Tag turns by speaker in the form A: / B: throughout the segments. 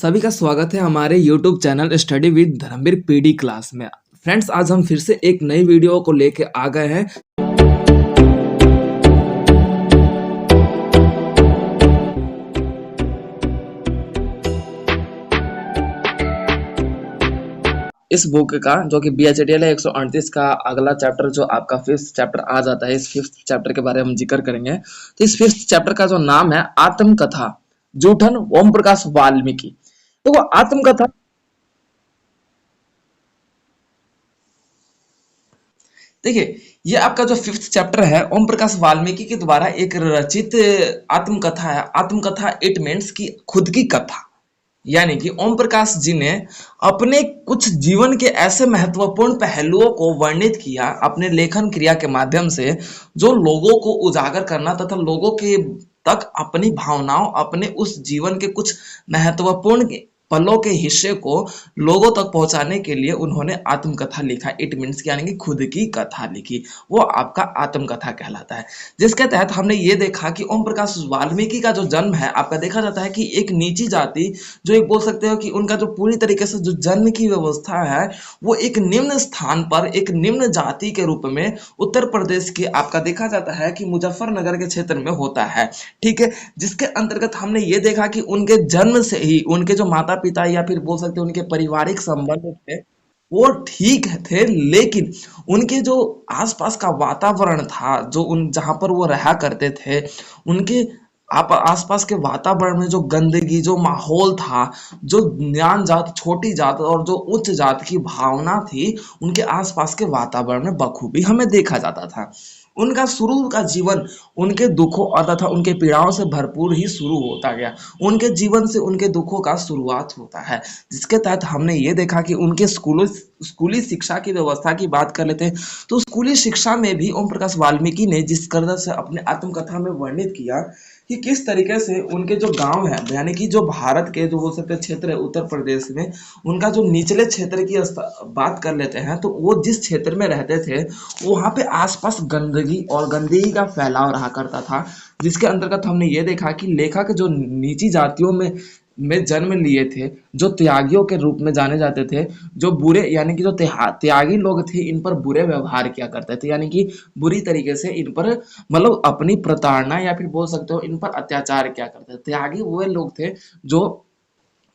A: सभी का स्वागत है हमारे YouTube channel study with Dharmveer PD class में। फ्रेंड्स, आज हम फिर से एक नई वीडियो को लेके आ गए हैं। इस बुक का जो कि BHDL है 138 का अगला चैप्टर जो आपका फिफ्थ चैप्टर आ जाता है, इस फिफ्थ चैप्टर के बारे में हम जिक्र करेंगे। तो इस फिफ्थ चैप्टर का जो नाम है आत्मकथा, जूठन ओम प्रकाश वाल्मीकि। तो वो आत्मकथा, देखिए, ये आपका जो फिफ्थ चैप्टर है ओम प्रकाश वाल्मीकि के द्वारा एक रचित आत्मकथा है। आत्मकथा इट मीन्स की खुद की कथा, यानी कि ओम प्रकाश जी ने अपने कुछ जीवन के ऐसे महत्वपूर्ण पहलुओं को वर्णित किया अपने लेखन क्रिया के माध्यम से, जो लोगों को उजागर करना तथा लोगों के तक अपनी भावनाओं, अपने उस जीवन के कुछ महत्वपूर्ण पलों के हिस्से को लोगों तक पहुंचाने के लिए उन्होंने आत्मकथा लिखा। इट मीन्स यानी कि खुद की कथा लिखी, वो आपका आत्मकथा कहलाता है। जिसके तहत हमने ये देखा कि ओम प्रकाश वाल्मीकि का जो जन्म है, आपका देखा जाता है कि एक नीची जाति, जो एक बोल सकते हो कि उनका जो पूरी तरीके से जो जन्म की व्यवस्था है वो एक निम्न स्थान पर, एक निम्न जाति के रूप में उत्तर प्रदेश के आपका देखा जाता है कि मुजफ्फरनगर के क्षेत्र में होता है। ठीक है, जिसके अंतर्गत हमने ये देखा कि उनके जन्म से ही उनके जो माता पिता या फिर बोल सकते हैं उनके पारिवारिक संबंध थे वो ठीक थे, लेकिन उनके जो आसपास का वातावरण था, जो उन जहां पर वो रहा करते थे, उनके आप आसपास के वातावरण में जो गंदगी, जो माहौल था, जो ज्ञान जात, छोटी जात और जो उच्च जात की भावना थी, उनके आसपास के वातावरण में बखूबी हमें देखा जाता था। उनका शुरू का जीवन उनके दुखों और तथा उनके पीड़ाओं से भरपूर ही शुरू होता गया। उनके जीवन से उनके दुखों का शुरुआत होता है, जिसके तहत हमने ये देखा कि उनके स्कूली शिक्षा की व्यवस्था की बात कर लेते हैं। तो स्कूली शिक्षा में भी ओम प्रकाश वाल्मीकि ने जिस कदर से अपने आत्मकथा में वर्णित किया कि किस तरीके से उनके जो गांव है, यानी कि जो भारत के जो हो सकते क्षेत्र है उत्तर प्रदेश में, उनका जो निचले क्षेत्र की बात कर लेते हैं, तो वो जिस क्षेत्र में रहते थे वहां पे आसपास गंदगी और गंदगी का फैलाव रहा करता था। जिसके अंतर्गत हमने ये देखा कि लेखक जो नीची जातियों में जन्म लिए थे, जो त्यागियों के रूप में जाने जाते थे, जो बुरे यानी कि जो त्यागी लोग थे, इन पर बुरे व्यवहार किया करते थे, यानी कि बुरी तरीके से इन पर मतलब अपनी प्रताड़ना या फिर बोल सकते हो इन पर अत्याचार किया करते थे। त्यागी वो लोग थे जो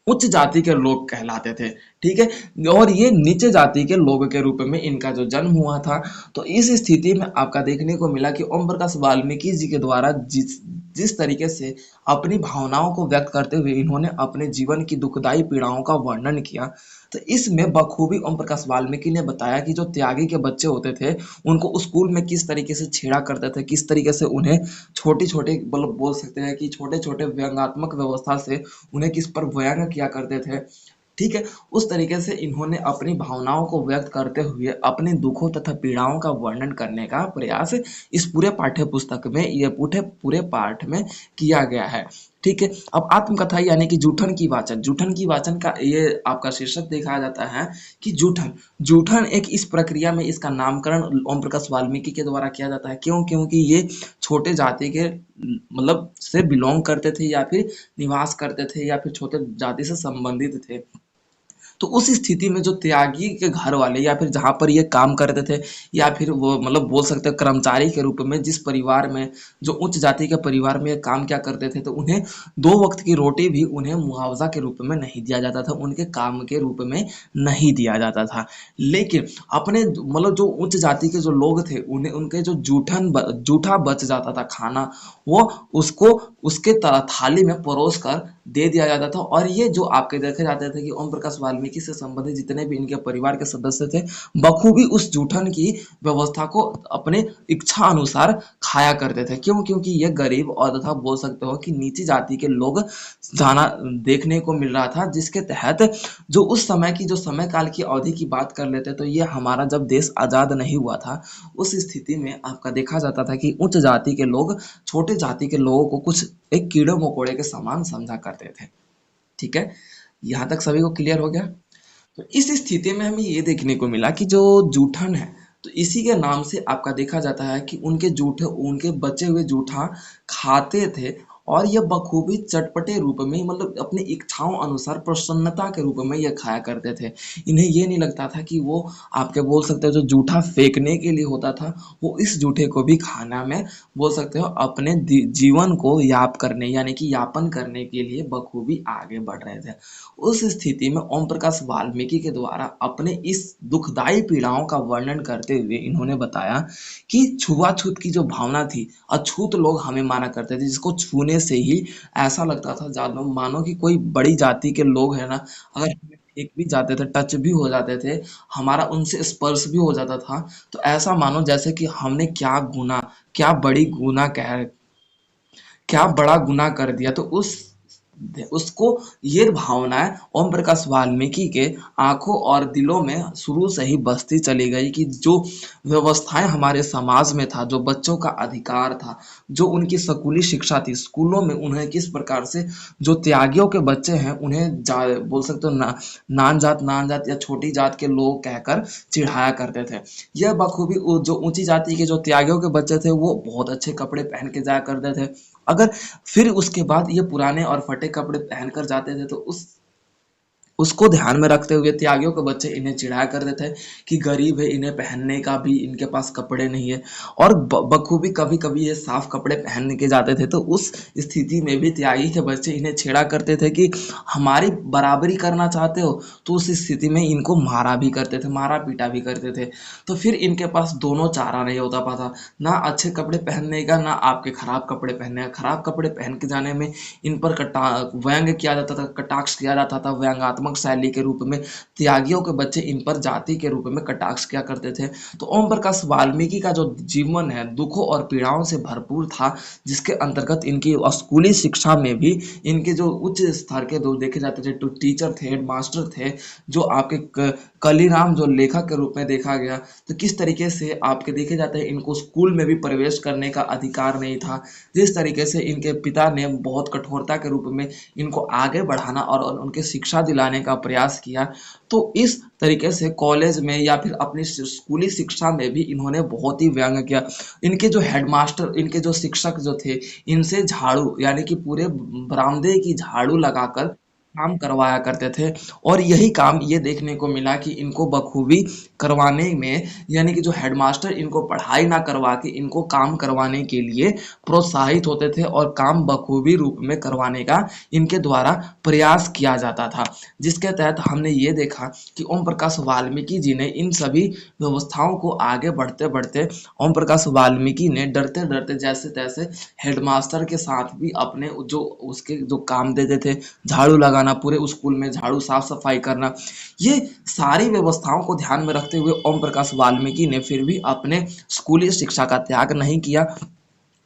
A: उच्च जाति के लोग कहलाते थे। ठीक है, और ये नीचे जाति के लोग के रूप में इनका जो जन्म हुआ था। तो इस स्थिति में आपका देखने को मिला कि ओम प्रकाश वाल्मीकि जी के द्वारा जिस जिस तरीके से अपनी भावनाओं को व्यक्त करते हुए इन्होंने अपने जीवन की दुखदाई पीड़ाओं का वर्णन किया, तो इसमें बखूबी ओम प्रकाश वाल्मीकि ने बताया कि जो त्यागी के बच्चे होते थे उनको स्कूल में किस तरीके से छेड़ा करते थे, किस तरीके से उन्हें छोटी छोटे मतलब बोल सकते हैं कि छोटे छोटे व्यंग्यात्मक व्यवस्था से उन्हें किस पर व्यंग किया करते थे। ठीक है, उस तरीके से इन्होंने अपनी भावनाओं को व्यक्त करते हुए अपने दुखों तथा पीड़ाओं का वर्णन करने का प्रयास इस पूरे पाठ्य पुस्तक में, ये पूरे पूरे पाठ में किया गया है। ठीक है, अब आत्मकथा यानी कि जूठन की वाचन, जूठन की वाचन का ये आपका शीर्षक देखा जाता है कि जूठन, जूठन एक इस प्रक्रिया में इसका नामकरण ओम प्रकाश वाल्मीकि के द्वारा किया जाता है। क्यों? क्योंकि ये छोटे जाति के मतलब से बिलोंग करते थे या फिर निवास करते थे या फिर छोटे जाति से संबंधित थे। तो उस स्थिति में जो त्यागी के घर वाले या फिर जहाँ पर ये काम करते थे या फिर वो मतलब बोल सकते हैं कर्मचारी के रूप में जिस परिवार में, जो उच्च जाति के परिवार में ये काम क्या करते थे, तो उन्हें 2 वक्त की रोटी भी उन्हें मुआवजा के रूप में नहीं दिया जाता था, उनके काम के रूप में नहीं दिया जाता था। लेकिन अपने मतलब जो उच्च जाति के जो लोग थे उन्हें उनके जो जूठा बच जाता था खाना, वो उसको उसके थाली में परोस कर दे दिया जाता था। और ये जो आपके देखे जाते थे कि ओम प्रकाश वाल्मीकि से संबंधित जितने भी इनके परिवार के सदस्य थे बखूबी उस जूठन की व्यवस्था को अपने इच्छा अनुसार खाया करते थे। क्यों? क्योंकि ये गरीब और तथा बोल सकते हो कि नीची जाति के लोग जाना देखने को मिल रहा था, जिसके तहत जो उस समय की जो समय काल की अवधि की बात कर लेते तो ये हमारा जब देश आजाद नहीं हुआ था उस स्थिति में आपका देखा जाता था कि उच्च जाति के लोग छोटे जाति के लोगों को कुछ एक कीड़े मकोड़े के समान समझा करते थे। ठीक है, यहाँ तक सभी को क्लियर हो गया? तो इस स्थिति में हमें ये देखने को मिला कि जो जूठन है, तो इसी के नाम से आपका देखा जाता है कि उनके बचे हुए जूठा खाते थे और यह बखूबी चटपटे रूप में, मतलब अपनी इच्छाओं अनुसार प्रसन्नता के रूप में यह खाया करते थे। इन्हें ये नहीं लगता था कि वो आपके बोल सकते हो जो जूठा फेंकने के लिए होता था, वो इस जूठे को भी खाना में बोल सकते हो अपने जीवन को यानी कि यापन करने के लिए बखूबी आगे बढ़ रहे थे। उस स्थिति में ओम प्रकाश वाल्मीकि के द्वारा अपने इस दुखदाई पीड़ाओं का वर्णन करते हुए इन्होंने बताया कि छुआछूत की जो भावना थी, अछूत लोग हमें माना करते थे, जिसको छूने से ही ऐसा लगता था जानो मानो कि कोई बड़ी जाति के लोग है ना, अगर हमें फेंक भी जाते थे, टच भी हो जाते थे, हमारा उनसे स्पर्श भी हो जाता था, तो ऐसा मानो जैसे कि हमने क्या बड़ा गुनाह कर दिया। तो उसको ये भावनाएं ओम प्रकाश वाल्मीकि के आंखों और दिलों में शुरू से ही बसती चली गई कि जो व्यवस्थाएं हमारे समाज में था, जो बच्चों का अधिकार था, जो उनकी स्कूली शिक्षा थी, स्कूलों में उन्हें किस प्रकार से जो त्यागियों के बच्चे हैं उन्हें बोल सकते हो नान जात या छोटी जात के लोग कहकर चिढ़ाया करते थे। यह बखूबी जो ऊंची जाति के जो त्यागियों के बच्चे थे वो बहुत अच्छे कपड़े पहन के जाया करते थे। अगर फिर उसके बाद ये पुराने और फटे कपड़े पहनकर जाते थे तो उसको ध्यान में रखते हुए त्यागियों के बच्चे इन्हें चिढ़ाया करते थे कि गरीब है, इन्हें पहनने का भी इनके पास कपड़े नहीं है। और बखूबी कभी कभी ये साफ कपड़े पहन के जाते थे तो उस स्थिति में भी त्यागी के बच्चे इन्हें छेड़ा करते थे कि हमारी बराबरी करना चाहते हो, तो उस स्थिति में इनको मारा भी करते थे, मारा पीटा भी करते थे। तो फिर इनके पास दोनों चारा नहीं होता पाता, ना अच्छे कपड़े पहनने का, ना आपके खराब कपड़े पहनने का। खराब कपड़े पहन के जाने में इन पर व्यंग किया जाता था, कटाक्ष किया जाता था, व्यंगात्मक शैली के रूप में त्यागियों के बच्चे इन पर जाति के रूप में कटाक्ष किया करते थे। तो ओम प्रकाश वाल्मीकि का जो जीवन है दुखों और पीड़ाओं से भरपूर था, जिसके अंतर्गत इनकी स्कूली शिक्षा में भी इनके जो उच्च स्तर के जो देखे जाते थे, तो टीचर थे, हेडमास्टर थे, जो आपके कलीराम जो लेखक के रूप में देखा गया। तो किस तरीके से आपके देखे जाते हैं इनको स्कूल में भी प्रवेश करने का अधिकार नहीं था, जिस तरीके से इनके पिता ने बहुत कठोरता के रूप में इनको आगे बढ़ाना और उनके शिक्षा दिलाने का प्रयास किया। तो इस तरीके से कॉलेज में या फिर अपनी स्कूली शिक्षा में भी इन्होंने बहुत ही व्यंग किया। इनके जो हेडमास्टर, इनके जो शिक्षक जो थे, इनसे झाड़ू यानी कि पूरे बरामदे की झाड़ू लगाकर काम करवाया करते थे। और यही काम ये देखने को मिला कि इनको बखूबी करवाने में, यानी कि जो हेडमास्टर इनको पढ़ाई ना करवा के इनको काम करवाने के लिए प्रोत्साहित होते थे और काम बखूबी रूप में करवाने का इनके द्वारा प्रयास किया जाता था। जिसके तहत हमने ये देखा कि ओम प्रकाश वाल्मीकि जी ने इन सभी व्यवस्थाओं को आगे बढ़ते बढ़ते ओम प्रकाश वाल्मीकि ने डरते डरते जैसे तैसे हेडमास्टर के साथ भी अपने जो उसके जो काम देते थे, झाड़ू लगाना, पूरे स्कूल में झाड़ू साफ सफाई करना, ये सारी व्यवस्थाओं को ध्यान में रखते हुए ओम प्रकाश वाल्मीकि ने फिर भी अपने स्कूली शिक्षा का त्याग नहीं किया।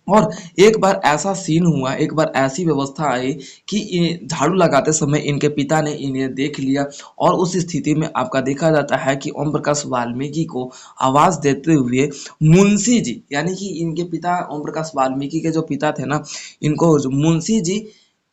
A: और एक बार ऐसा सीन हुआ, एक बार ऐसी व्यवस्था आई कि झाड़ू लगाते समय इनके पिता ने इन्हें देख लिया। और उस स्थिति में आपका देखा जाता है कि ओम प्रकाश वाल्मीकि को आवाज देते हुए मुंशी जी, यानी कि इनके पिता ओम प्रकाश वाल्मीकि के जो पिता थे ना, इनको मुंशी जी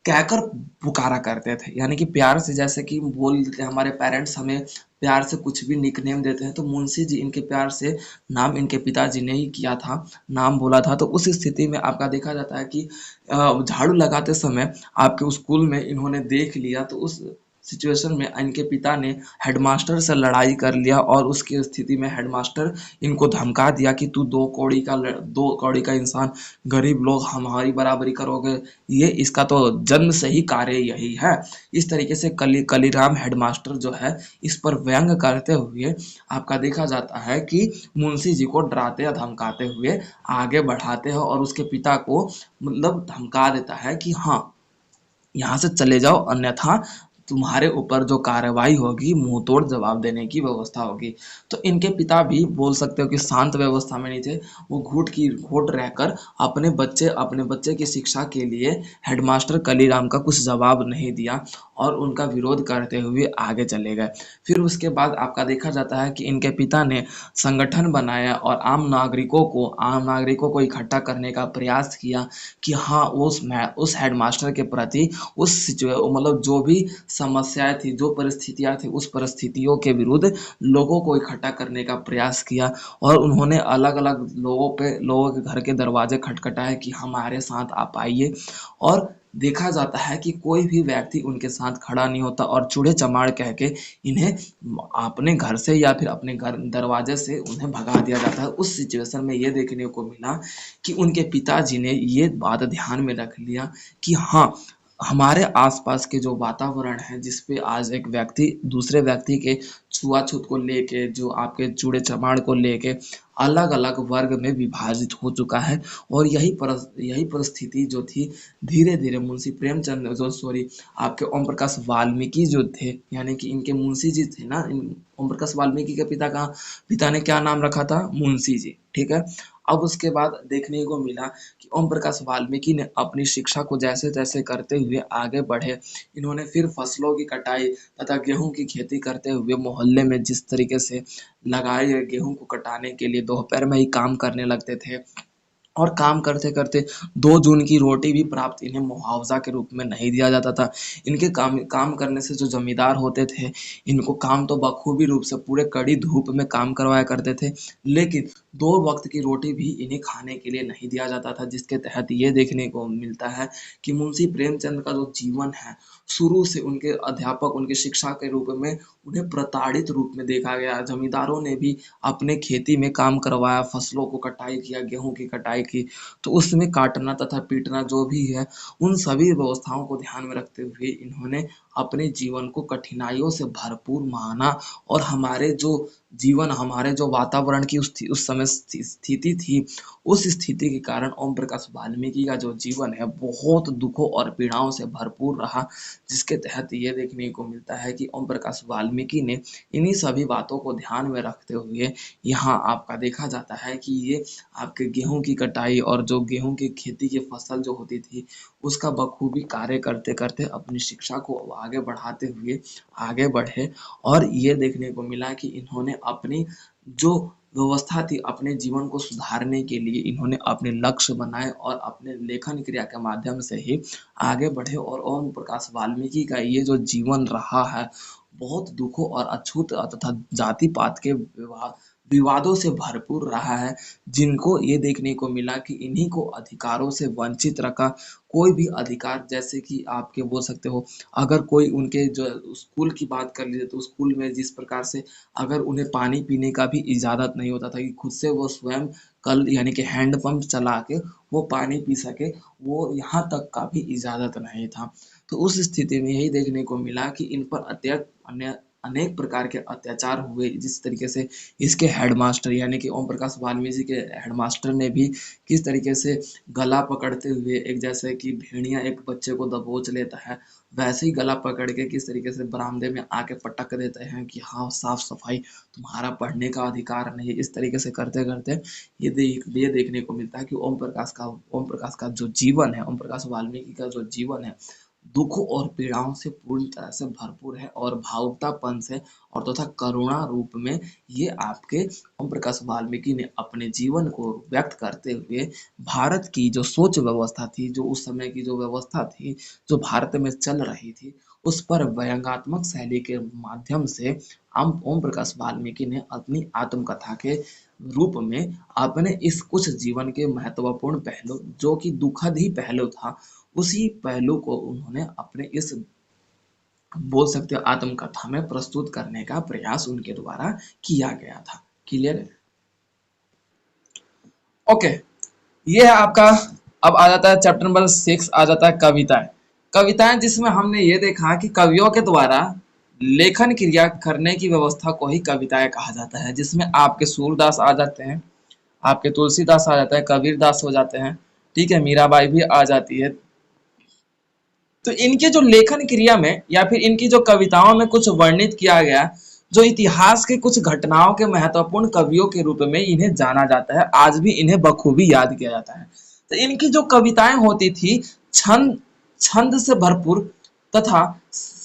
A: कहकर पुकारा करते थे। यानी कि प्यार से, जैसे कि बोल देते हैं हमारे पेरेंट्स हमें प्यार से कुछ भी निकनेम देते हैं, तो मुंशी जी इनके प्यार से नाम इनके पिताजी ने ही किया था, नाम बोला था। तो उस स्थिति में आपका देखा जाता है कि झाड़ू लगाते समय आपके स्कूल में इन्होंने देख लिया, तो उस सिचुएशन में इनके पिता ने हेडमास्टर से लड़ाई कर लिया और उसकी स्थिति में हेडमास्टर इनको धमका दिया कि तू दो कौड़ी का इंसान, गरीब लोग हमारी बराबरी करोगे, ये इसका तो जन्म से ही कार्य यही है। इस तरीके से कलीराम हेडमास्टर जो है इस पर व्यंग करते हुए आपका देखा जाता है कि मुंशी जी को डराते या धमकाते हुए आगे बढ़ाते हैं और उसके पिता को मतलब धमका देता है कि हाँ, यहाँ से चले जाओ, अन्यथा तुम्हारे ऊपर जो कार्रवाई होगी, मुंह तोड़ जवाब देने की व्यवस्था होगी। तो इनके पिता भी बोल सकते हो कि शांत व्यवस्था में नहीं थे, वो घूट रहकर अपने बच्चे की शिक्षा के लिए हेडमास्टर कलीराम का कुछ जवाब नहीं दिया। और उनका विरोध करते हुए आगे चले गए। फिर उसके बाद आपका देखा जाता है कि इनके पिता ने संगठन बनाया और आम नागरिकों को इकट्ठा करने का प्रयास किया कि हाँ, उस हेडमास्टर के प्रति मतलब जो भी समस्याएं थी, जो परिस्थितियां थी, उस परिस्थितियों के विरुद्ध लोगों को इकट्ठा करने का प्रयास किया। और उन्होंने अलग अलग लोगों के घर के दरवाजे खटखटाए कि हमारे साथ आप आइए। और देखा जाता है कि कोई भी व्यक्ति उनके साथ खड़ा नहीं होता और चूड़े चमाड़ कह के इन्हें अपने घर से या फिर अपने घर दरवाजे से उन्हें भगा दिया जाता है। उस सिचुएशन में ये देखने को मिला कि उनके पिताजी ने ये बात ध्यान में रख लिया कि हाँ, हमारे आसपास के जो वातावरण है जिस पे आज एक व्यक्ति दूसरे व्यक्ति के छुआछूत को लेके, जो आपके चूड़े चमाड़ को लेके अलग अलग वर्ग में विभाजित हो चुका है। और यही परिस्थिति जो थी, धीरे धीरे मुंशी प्रेमचंद जो सॉरी आपके ओम प्रकाश वाल्मीकि जो थे, यानी कि इनके मुंशी जी थे ना, ओम प्रकाश वाल्मीकि के पिता ने क्या नाम रखा था? मुंशी जी, ठीक है। अब उसके बाद देखने को मिला कि ओम प्रकाश वाल्मीकि ने अपनी शिक्षा को जैसे तैसे करते हुए आगे बढ़े। इन्होंने फिर फसलों की कटाई तथा गेहूं की खेती करते हुए मोहल्ले में जिस तरीके से लगाए गए गेहूं को कटाने के लिए दोपहर में ही काम करने लगते थे। और काम करते करते 2 जून की रोटी भी प्राप्त इन्हें मुआवजा के रूप में नहीं दिया जाता था। इनके काम काम करने से जो जमींदार होते थे, इनको काम तो बखूबी रूप से पूरे कड़ी धूप में काम करवाया करते थे, लेकिन 2 वक्त की रोटी भी इन्हें खाने के लिए नहीं दिया जाता था। जिसके तहत ये देखने को मिलता है कि मुंशी प्रेमचंद का जो जीवन है, शुरू से उनके अध्यापक उनके शिक्षा के रूप में उन्हें प्रताड़ित रूप में देखा गया। जमींदारों ने भी अपने खेती में काम करवाया, फसलों को कटाई किया, गेहूं की कटाई की, तो उसमें काटना तथा पीटना जो भी है, उन सभी व्यवस्थाओं को ध्यान में रखते हुए इन्होंने अपने जीवन को कठिनाइयों से भरपूर माना। और हमारे जो वातावरण की उस समय स्थिति थी, उस स्थिति के कारण ओम प्रकाश वाल्मीकि का जो जीवन है बहुत दुखों और पीड़ाओं से भरपूर रहा। जिसके तहत ये देखने को मिलता है कि ओम प्रकाश वाल्मीकि ने इन्हीं सभी बातों को ध्यान में रखते हुए यहाँ आपका देखा जाता है कि ये आपके गेहूं की कटाई और जो गेहूं की खेती की फसल जो होती थी, उसका बखूबी कार्य करते करते अपनी शिक्षा को आगे बढ़ाते हुए आगे बढ़े। और ये देखने को मिला कि इन्होंने अपनी जो व्यवस्था थी, अपने जीवन को सुधारने के लिए इन्होंने अपने लक्ष्य बनाए और अपने लेखन क्रिया के माध्यम से ही आगे बढ़े। और ओम प्रकाश वाल्मीकि का ये जो जीवन रहा है, बहुत दुखों और अछूत तथा जाति पात के विवादों से भरपूर रहा है, जिनको ये देखने को मिला कि इन्हीं को अधिकारों से वंचित रखा। कोई भी अधिकार, जैसे कि आपके बोल सकते हो, अगर कोई उनके जो स्कूल की बात कर लीजिए तो स्कूल में जिस प्रकार से अगर उन्हें पानी पीने का भी इजाज़त नहीं होता था कि खुद से वो स्वयं कल यानी कि हैंडपंप चला के वो पानी पी सके, वो यहाँ तक का भी इजाज़त नहीं था। तो उस स्थिति में यही देखने को मिला कि इन पर अनेक प्रकार के अत्याचार हुए। जिस तरीके से इसके हेडमास्टर यानी कि ओम प्रकाश वाल्मीकि के हेडमास्टर ने भी किस तरीके से गला पकड़ते हुए, एक जैसे कि भेड़िया एक बच्चे को दबोच लेता है, वैसे ही गला पकड़ के किस तरीके से बरामदे में आके पटक देते हैं कि हाँ, साफ सफाई, तुम्हारा पढ़ने का अधिकार नहीं है। इस तरीके से करते करते ये देखने को मिलता है कि ओम प्रकाश का जो जीवन है, ओम प्रकाश वाल्मीकि का जो जीवन है, दुखों और पीड़ाओं से पूर्ण तरह से भरपूर है। और भावुकतापन से और तथा करुणा रूप में ये आपके ओम प्रकाश वाल्मीकि ने अपने जीवन को व्यक्त करते हुए भारत की जो सोच व्यवस्था थी, जो उस समय की जो व्यवस्था थी, जो भारत में चल रही थी, उस पर व्यंग्यात्मक शैली के माध्यम से ओम प्रकाश वाल्मीकि ने अपनी आत्मकथा के रूप में अपने इस कुछ जीवन के महत्वपूर्ण पहलू, जो कि दुखद ही पहलू था, उसी पहलू को उन्होंने अपने इस बोल सकते हो आत्मकथा में प्रस्तुत करने का प्रयास उनके द्वारा किया गया था। क्लियर है? ओके, ये है आपका। अब आ जाता है चैप्टर नंबर 6, आ जाता है कविताएं। कविताएं जिसमें हमने ये देखा कि कवियों के द्वारा लेखन क्रिया करने की व्यवस्था को ही कविताएं कहा जाता है, जिसमें आपके सूरदास आ जाते हैं, आपके तुलसीदास आ जाते हैं, कबीरदास हो जाते हैं, ठीक है, मीराबाई भी आ जाती है। तो इनके जो लेखन क्रिया में या फिर इनकी जो कविताओं में कुछ वर्णित किया गया, जो इतिहास के कुछ घटनाओं के महत्वपूर्ण कवियों के रूप में इन्हें जाना जाता है, आज भी इन्हें बखूबी याद किया जाता है। तो इनकी जो कविताएं होती थी, छंद छंद से भरपूर तथा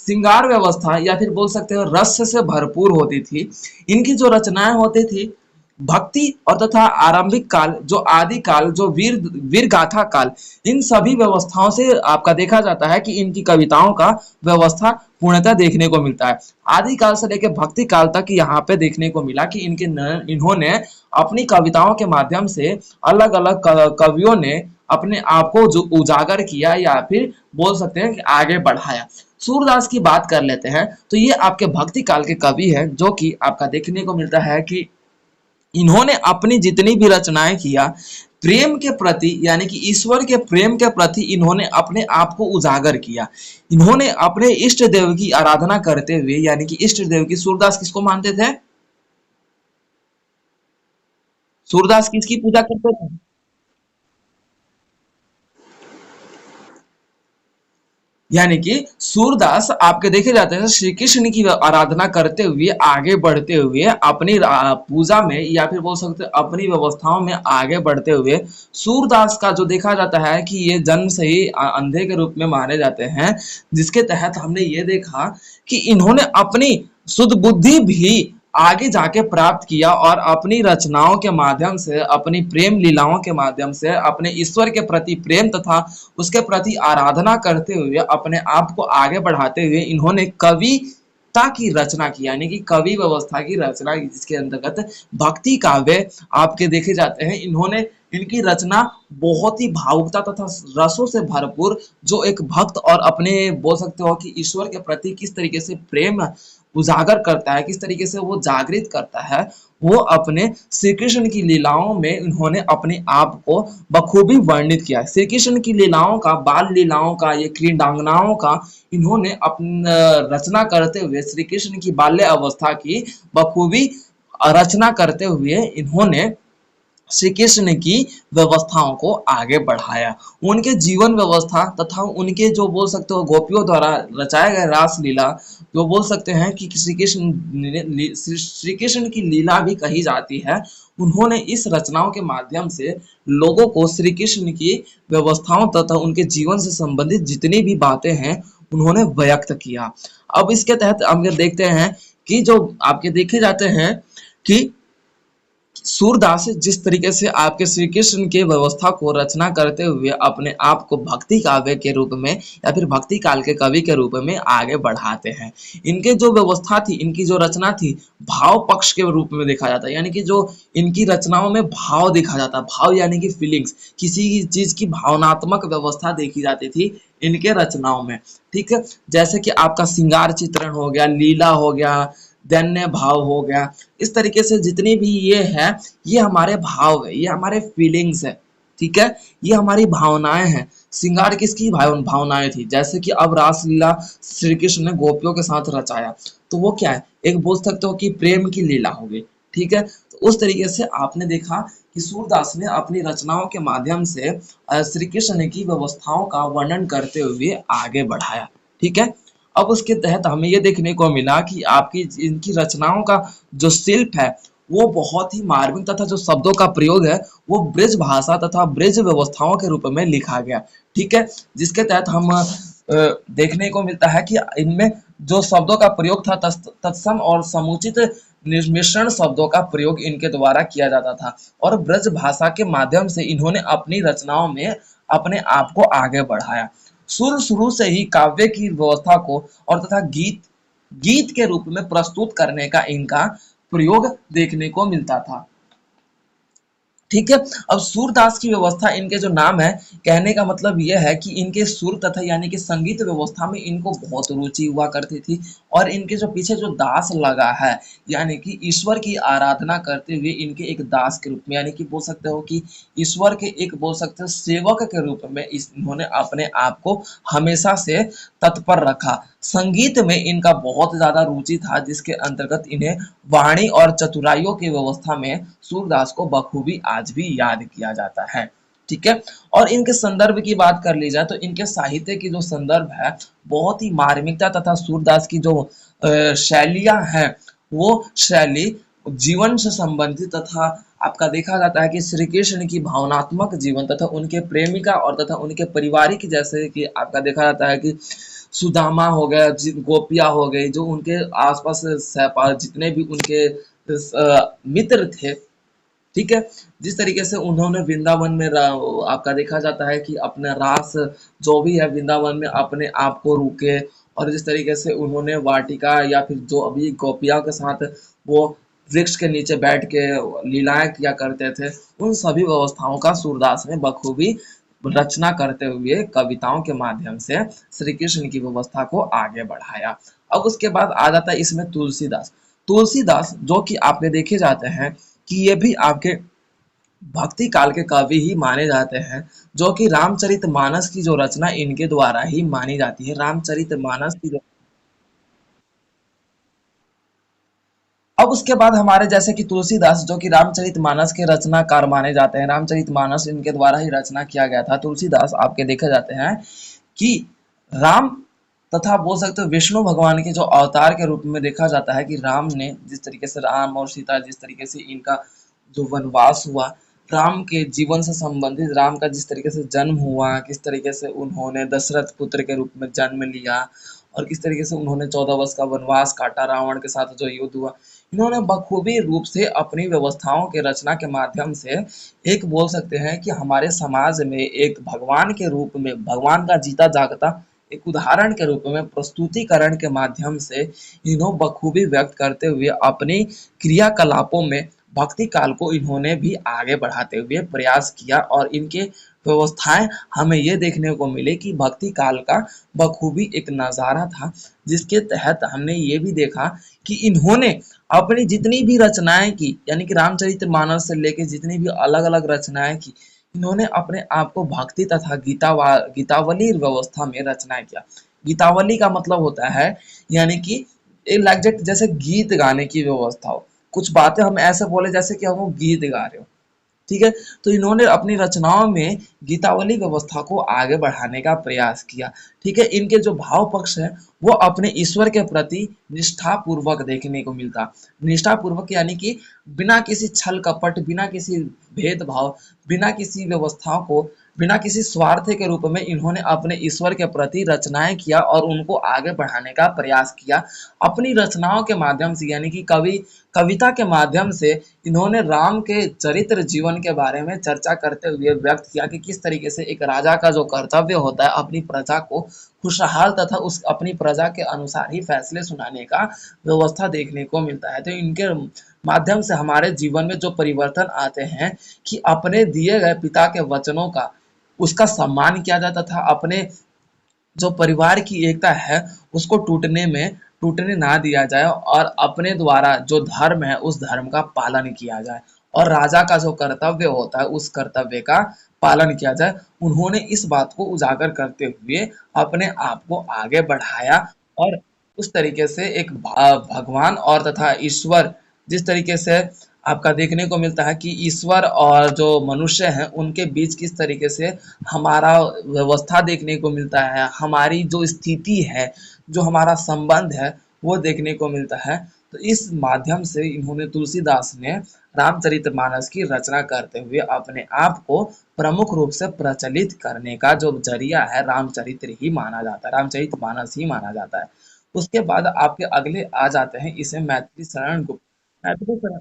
A: श्रृंगार व्यवस्था या फिर बोल सकते हो रस से भरपूर होती थी। इनकी जो रचनाएं होती थी भक्ति और तथा आरंभिक काल, जो आदि काल, जो वीर वीर गाथा काल, इन सभी व्यवस्थाओं से आपका देखा जाता है कि इनकी कविताओं का व्यवस्था पूर्णतः देखने को मिलता है। आदि काल से लेकर भक्ति काल तक यहाँ पे देखने को मिला कि इन्होंने अपनी कविताओं के माध्यम से अलग अलग कवियों ने अपने आप को जो उजागर किया या फिर बोल सकते हैं कि आगे बढ़ाया। सूरदास की बात कर लेते हैं तो ये आपके भक्ति काल के कवि हैं, जो कि आपका देखने को मिलता है कि इन्होंने अपनी जितनी भी रचनाएं किया प्रेम के प्रति यानी कि ईश्वर के प्रेम के प्रति इन्होंने अपने आप को उजागर किया। इन्होंने अपने इष्ट देव की आराधना करते हुए यानी कि इष्ट देव की, सूरदास किसको मानते थे? सूरदास किसकी पूजा करते थे? यानी कि सूरदास आपके देखे जाते हैं श्री कृष्ण की आराधना करते हुए आगे बढ़ते हुए अपनी पूजा में या फिर बोल सकते हैं अपनी व्यवस्थाओं में आगे बढ़ते हुए सूरदास का जो देखा जाता है कि ये जन्म से ही अंधे के रूप में माने जाते हैं, जिसके तहत हमने ये देखा कि इन्होंने अपनी शुद्ध बुद्धि भी आगे जाके प्राप्त किया और अपनी रचनाओं के माध्यम से, अपनी प्रेम लीलाओं के माध्यम से, अपने ईश्वर के प्रति प्रेम तथा उसके प्रति आराधना करते हुए अपने आप को आगे बढ़ाते हुए इन्होंने कविता की रचना की यानी कि कवि व्यवस्था की रचना की, जिसके अंतर्गत भक्ति काव्य आपके देखे जाते हैं। इन्होंने इनकी रचना बहुत ही भावुकता तथा रसों से भरपूर, जो एक भक्त और अपने बोल सकते हो कि ईश्वर के प्रति किस तरीके से प्रेम उजागर करता है, किस तरीके से वो जागृत करता है, वो अपने श्री कृष्ण की लीलाओं में इन्होंने अपने आप को बखूबी वर्णित किया है। श्री कृष्ण की लीलाओं का, बाल लीलाओं का, ये क्रीडांगनाओं का इन्होंने अपना रचना करते हुए श्री कृष्ण की बाल्य अवस्था की बखूबी रचना करते हुए इन्होंने श्री कृष्ण की व्यवस्थाओं को आगे बढ़ाया। उनके जीवन व्यवस्था तथा उनके जो बोल सकते हो गोपियों द्वारा रचाए गए रासलीला, जो बोल सकते हैं कि श्री कृष्ण की लीला भी कही जाती है, उन्होंने इस रचनाओं के माध्यम से लोगों को श्री कृष्ण की व्यवस्थाओं तथा उनके जीवन से संबंधित जितनी भी बातें हैं उन्होंने व्यक्त किया। अब इसके तहत हम देखते हैं कि जो आपके देखे जाते हैं कि सूरदास जिस तरीके से आपके श्री कृष्ण के व्यवस्था को रचना करते हुए अपने आप को भक्ति काव्य के रूप में या फिर भक्ति काल के कवि के रूप में आगे बढ़ाते हैं। इनके जो व्यवस्था थी, इनकी जो रचना थी, भाव पक्ष के रूप में देखा जाता है, यानी कि जो इनकी रचनाओं में भाव देखा जाता है, भाव यानी कि फीलिंग्स, किसी चीज की भावनात्मक व्यवस्था देखी जाती थी इनके रचनाओं में। ठीक है, जैसे कि आपका श्रृंगार चित्रण हो गया, लीला हो गया, दैन्य भाव हो गया, इस तरीके से जितनी भी ये है, ये हमारे भाव है, ये हमारे फीलिंग्स है। ठीक है, ये हमारी भावनाएं हैं। श्रृंगार किसकी भावनाएं थी? जैसे कि अब रासलीला श्री कृष्ण ने गोपियों के साथ रचाया, तो वो क्या है, एक बोल सकते हो कि प्रेम की लीला हो गई। ठीक है, तो उस तरीके से आपने देखा कि सूरदास ने अपनी रचनाओं के माध्यम से श्री कृष्ण की व्यवस्थाओं का वर्णन करते हुए आगे बढ़ाया। ठीक है, अब उसके तहत हमें ये देखने को मिला कि आपकी इनकी रचनाओं का जो शिल्प है वो बहुत ही मार्मिक तथा जो शब्दों का प्रयोग है वो ब्रज भाषा तथा ब्रज व्यवस्थाओं के रूप में लिखा गया। ठीक है, जिसके तहत हम देखने को मिलता है कि इनमें जो शब्दों का प्रयोग था तत्सम और समुचित मिश्रण शब्दों का प्रयोग इनके द्वारा किया जाता था और ब्रज भाषा के माध्यम से इन्होंने अपनी रचनाओं में अपने आप को आगे बढ़ाया। शुरू शुरू से ही काव्य की व्यवस्था को और तथा गीत गीत के रूप में प्रस्तुत करने का इनका प्रयोग देखने को मिलता था। ठीक है, अब सूरदास की व्यवस्था, इनके जो नाम है, कहने का मतलब यह है कि इनके सुर तथा यानी कि संगीत व्यवस्था में इनको बहुत रुचि हुआ करती थी और इनके जो पीछे जो दास लगा है यानी कि ईश्वर की आराधना करते हुए इनके एक दास के रूप में यानी कि बोल सकते हो कि ईश्वर के एक बोल सकते हो सेवक के रूप में इन्होंने अपने आप को हमेशा से तत्पर रखा। संगीत में इनका बहुत ज्यादा रुचि था, जिसके अंतर्गत इन्हें वाणी और चतुराइयों की व्यवस्था में सूरदास को बखूबी आज भी याद किया जाता है। ठीक है, और इनके संदर्भ की बात कर ली जाए तो इनके साहित्य की जो संदर्भ है बहुत ही मार्मिकता तथा सूरदास की जो शैलियां हैं वो शैली जीवन से संबंधित तथा आपका देखा जाता है कि श्री कृष्ण की भावनात्मक जीवन तथा उनके प्रेमिका और तथा उनके पारिवारिक, जैसे कि आपका देखा जाता है कि सुदामा हो गया, गोपियाँ हो गई, जो उनके आसपास सहपाठी जितने भी उनके मित्र थे, ठीक है। जिस तरीके से उन्होंने वृंदावन में आपका देखा जाता है कि अपना रास जो भी है वृंदावन में अपने आप को रोके, और जिस तरीके से उन्होंने वाटिका या फिर जो अभी गोपियों के साथ वो वृक्ष के नीचे बैठ के लीलाएं किया करते थे, उन सभी व्यवस्थाओं का सूरदास ने बखूबी रचना करते हुए कविताओं के माध्यम से श्री कृष्ण की व्यवस्था को आगे बढ़ाया। अब उसके बाद आ जाता है इसमें तुलसीदास। तुलसीदास जो कि आपके देखे जाते हैं कि ये भी आपके भक्ति काल के कवि ही माने जाते हैं, जो कि रामचरितमानस की जो रचना इनके द्वारा ही मानी जाती है। रामचरितमानस की जो अब उसके बाद हमारे जैसे कि तुलसीदास जो कि रामचरितमानस के रचनाकार माने जाते हैं, रामचरितमानस इनके द्वारा ही रचना किया गया था। तुलसीदास आपके देखे जाते हैं कि राम तथा बोल सकते हो विष्णु भगवान के जो अवतार के रूप में देखा जाता है कि राम ने जिस तरीके से राम और सीता जिस तरीके से इनका जो वनवास हुआ, राम के जीवन से संबंधित राम का जिस तरीके से जन्म हुआ, किस तरीके से उन्होंने दशरथ पुत्र के रूप में जन्म लिया, और किस तरीके से उन्होंने 14 वर्ष का वनवास काटा, रावण के साथ जो युद्ध हुआ, इन्होंने बखूबी रूप से अपनी व्यवस्थाओं के रचना के माध्यम से एक बोल सकते हैं कि हमारे समाज में एक भगवान के रूप में, भगवान का जीता जागता एक उदाहरण के रूप में प्रस्तुतिकरण के माध्यम से इन्हों बखूबी व्यक्त करते हुए अपनी क्रियाकलापों में भक्ति काल को इन्होंने भी आगे बढ़ाते हुए प्रयास किया, और इनके व्यवस्थाएं हमें ये देखने को मिले कि भक्ति काल का बखूबी एक नज़ारा था, जिसके तहत हमने ये भी देखा कि इन्होंने अपनी जितनी भी रचनाएं की, यानी कि रामचरितमानस से लेके जितनी भी अलग अलग रचनाएं की, इन्होंने अपने आप को भक्ति तथा गीतावली व्यवस्था में रचना किया। गीतावली का मतलब होता है यानी कि एग्जैक्ट जैसे गीत गाने की व्यवस्था हो, कुछ बातें हम ऐसे बोले जैसे कि हम वो गीत गा रहे हो, ठीक है। तो इन्होंने अपनी रचनाओं में गीतावली व्यवस्था को आगे बढ़ाने का प्रयास किया, ठीक है। इनके जो भाव पक्ष है वो अपने ईश्वर के प्रति निष्ठा पूर्वक देखने को मिलता। निष्ठा पूर्वक यानी कि बिना किसी छल कपट, बिना किसी भेदभाव, बिना किसी व्यवस्थाओं को, बिना किसी स्वार्थ के रूप में इन्होंने अपने ईश्वर के प्रति रचनाएं किया और उनको आगे बढ़ाने का प्रयास किया। अपनी रचनाओं के माध्यम से यानी कि कविता के माध्यम से इन्होंने राम के चरित्र जीवन के बारे में चर्चा करते हुए व्यक्त किया कि किस तरीके से एक राजा का जो कर्तव्य होता है अपनी प्रजा को खुशहाल तथा उस अपनी प्रजा के अनुसार ही फैसले सुनाने का व्यवस्था देखने को मिलता है। तो इनके माध्यम से हमारे जीवन में जो परिवर्तन आते हैं कि अपने दिए गए पिता के वचनों का उसका सम्मान किया जाता था, अपने जो परिवार की एकता है उसको टूटने ना दिया जाए, और अपने द्वारा जो धर्म है उस धर्म का पालन किया जाए, और राजा का जो कर्तव्य होता है उस कर्तव्य का पालन किया जाए। उन्होंने इस बात को उजागर करते हुए अपने आप को आगे बढ़ाया, और उस तरीके से एक भगवान और तथा ईश्वर जिस तरीके से आपका देखने को मिलता है कि ईश्वर और जो मनुष्य हैं उनके बीच किस तरीके से हमारा व्यवस्था देखने को मिलता है, हमारी जो स्थिति है, जो हमारा संबंध है वो देखने को मिलता है। तो इस माध्यम से इन्होंने तुलसीदास ने रामचरितमानस की रचना करते हुए अपने आप को प्रमुख रूप से प्रचलित करने का जो जरिया है रामचरित्र ही माना जाता है, रामचरितमानस ही माना जाता है। उसके बाद आपके अगले आ जाते हैं इसे मैथिली शरण गुप्त। मैथिली शरण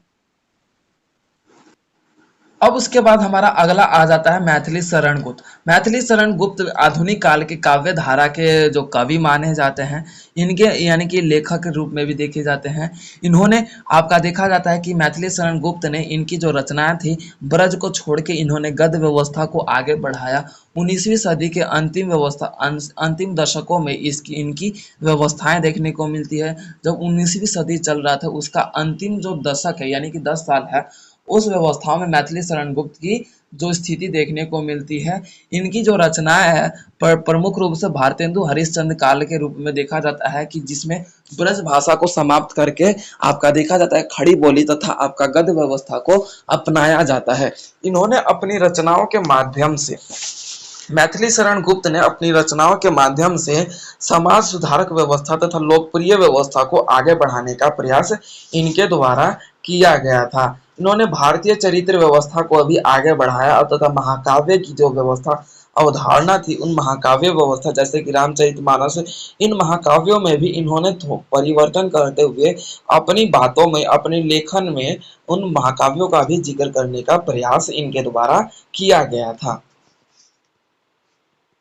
A: अब उसके बाद हमारा अगला आ जाता है मैथिली शरण गुप्त। मैथिली शरण गुप्त आधुनिक काल के काव्य धारा के जो कवि माने जाते हैं, इनके यानी कि लेखक के रूप में भी देखे जाते हैं। इन्होंने आपका देखा जाता है कि मैथिली शरण गुप्त ने इनकी जो रचनाएं थी ब्रज को छोड़ के इन्होंने गद्य व्यवस्था को आगे बढ़ाया। 19वीं सदी के अंतिम दशकों में इसकी इनकी व्यवस्थाएं देखने को मिलती है। जब 19वीं सदी चल रहा था उसका अंतिम जो दशक है यानी कि 10 साल है, उस व्यवस्था में मैथिली शरण गुप्त की जो स्थिति देखने को मिलती है, इनकी जो रचनाएं है प्रमुख रूप से भारतेंदु हरिश्चंद्र काल के रूप में देखा जाता है कि जिसमें ब्रज भाषा को समाप्त करके आपका देखा जाता है खड़ी बोली तथा आपका गद्य व्यवस्था को अपनाया जाता है। इन्होंने अपनी रचनाओं के माध्यम से मैथिली शरण गुप्त ने अपनी रचनाओं के माध्यम से समाज सुधारक व्यवस्था तथा लोकप्रिय व्यवस्था को आगे बढ़ाने का प्रयास इनके द्वारा किया गया था। इन्होंने भारतीय चरित्र व्यवस्था को अभी आगे बढ़ाया और तथा महाकाव्य की जो व्यवस्था अवधारणा थी, उन महाकाव्य व्यवस्था जैसे कि रामचरितमानस, इन महाकाव्यों में भी इन्होंने परिवर्तन करते हुए अपनी बातों में, अपने लेखन में उन महाकाव्यों का भी जिक्र करने का प्रयास इनके द्वारा किया गया था।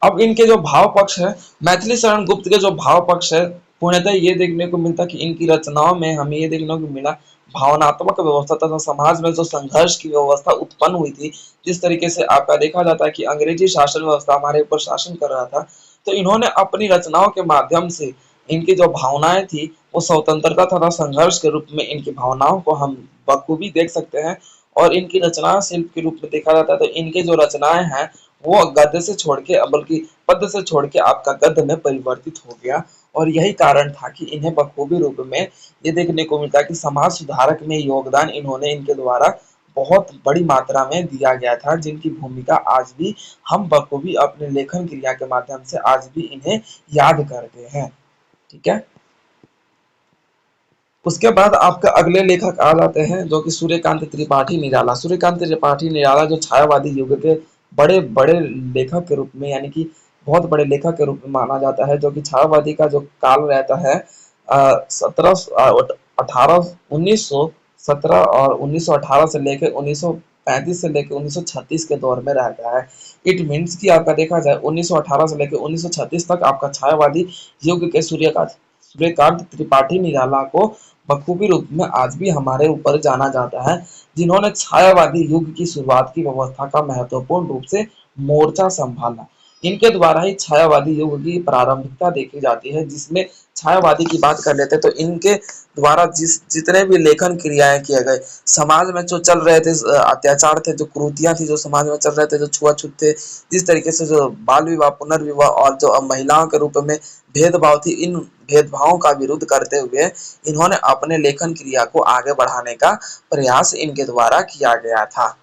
A: अब इनके जो भाव पक्ष है, मैथिली शरण गुप्त के जो भाव पक्ष है, पूर्णतः ये देखने को मिलता कि इनकी रचनाओं में हमें ये देखने को मिला भावनात्मक व्यवस्था तथा समाज में जो संघर्ष की व्यवस्था उत्पन्न हुई थी। जिस तरीके से आपका देखा जाता है कि अंग्रेजी शासन व्यवस्था हमारे ऊपर शासन कर रहा था, तो इन्होंने अपनी रचनाओं के माध्यम से इनकी जो भावनाएं थी वो स्वतंत्रता तथा संघर्ष के रूप में इनकी भावनाओं को हम बखूबी देख सकते हैं। और इनकी रचना शिल्प के रूप में देखा जाता है तो इनके जो रचनाएं हैं वो गद्य से छोड़ के, बल्कि पद्य से छोड़ के आपका गद्य में परिवर्तित हो गया। और यही कारण था कि इन्हें बखूबी रूप में ये देखने को मिलता कि समाज सुधारक में योगदान इन्होंने इनके द्वारा बहुत बड़ी मात्रा में दिया गया था, जिनकी भूमिका आज भी हम बखूबी अपने लेखन क्रिया के माध्यम से आज भी इन्हें याद करते हैं। ठीक है। उसके बाद आपके अगले लेखक आ जाते हैं जो कि सूर्यकांत त्रिपाठी निराला। सूर्यकांत त्रिपाठी निराला जो छायावादी युग के बड़े बड़े लेखक के रूप में, यानी कि बहुत बड़े लेखक के रूप में माना जाता है, जो कि छायावादी का जो काल रहता है 1917 और 1918 से लेकर 1935 से लेकर 1936 के दौर में रहता है। इट मीन्स कि आपका देखा जाए 1918 से लेकर 1936 तक आपका छायावादी युग के सूर्यकांत त्रिपाठी निराला को बखूबी रूप में आज भी हमारे ऊपर जाना जाता है, जिन्होंने छायावादी युग की शुरुआत की व्यवस्था का महत्वपूर्ण रूप से मोर्चा संभाला। इनके द्वारा ही छायावादी युग की प्रारंभिकता देखी जाती है, जिसमें छायावादी की बात कर लेते हैं तो इनके द्वारा जितने भी लेखन क्रियाएं किए गए, समाज में जो चल रहे थे अत्याचार थे, जो कुरीतियां थी जो समाज में चल रहे थे, जो छुआछूत थे, जिस तरीके से जो बाल विवाह, पुनर्विवाह और जो महिलाओं के रूप में भेदभाव थी, इन भेदभावों का विरोध करते हुए इन्होंने अपने लेखन क्रिया को आगे बढ़ाने का प्रयास इनके द्वारा किया गया था।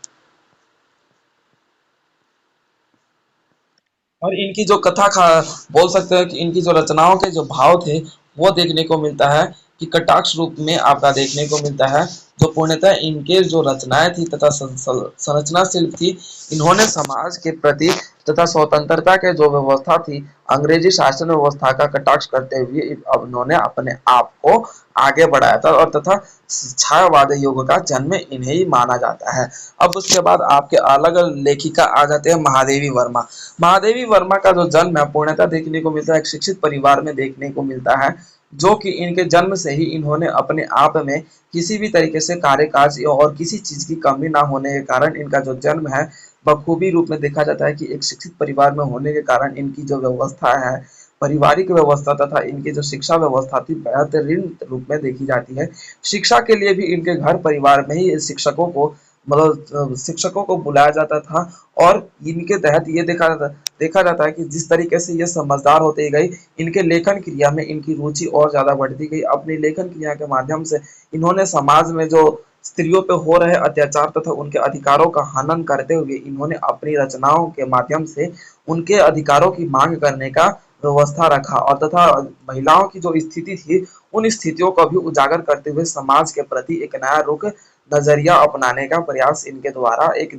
A: और इनकी जो कथा खा बोल सकते हैं कि इनकी जो रचनाओं के जो भाव थे वो देखने को मिलता है कि कटाक्ष रूप में आपका देखने को मिलता है। जो पूर्णतः इनके जो रचनाएं थी तथा संरचना शिल्प थी, इन्होंने समाज के प्रति तथा स्वतंत्रता के जो व्यवस्था थी, अंग्रेजी शासन व्यवस्था का कटाक्ष करते हुए इन्होंने अपने आप को आगे बढ़ाया था। और तथा छायावाद युग का जन्म इन्हें ही माना जाता है। अब उसके बाद आपके अलग लेखिका आ जाते हैं महादेवी वर्मा। महादेवी वर्मा का जो जन्म है पूर्णतः देखने को मिलता है एक शिक्षित परिवार में देखने को मिलता है, जो कि इनके जन्म से ही इन्होंने अपने आप में किसी भी तरीके से कार्यकाज और किसी चीज की कमी ना होने के कारण इनका जो जन्म है बखूबी रूप में देखा जाता है कि एक शिक्षित परिवार में होने के कारण इनकी जो व्यवस्था है, पारिवारिक व्यवस्था तथा इनकी जो शिक्षा व्यवस्था थी बेहतरीन रूप में देखी जाती है। शिक्षा के लिए भी इनके घर परिवार में ही शिक्षकों को, मतलब शिक्षकों को बुलाया जाता था। और इनके तहत ये देखा जाता है कि जिस तरीके से ये समझदार होते गई, इनके लेखन क्रिया में इनकी रुचि और ज्यादा बढ़ती गई। अपनी लेखन क्रिया के माध्यम से इन्होंने समाज में जो स्त्रियों पे हो रहे अत्याचार तथा उनके अधिकारों का हनन करते हुए इन्होंने अपनी रचनाओं के माध्यम से उनके अधिकारों की मांग करने का व्यवस्था रखा। और तथा महिलाओं की जो स्थिति थी उन स्थितियों को भी उजागर करते हुए समाज के प्रति एक नया रुख, नजरिया अपनाने का प्रयास इनके द्वारा एक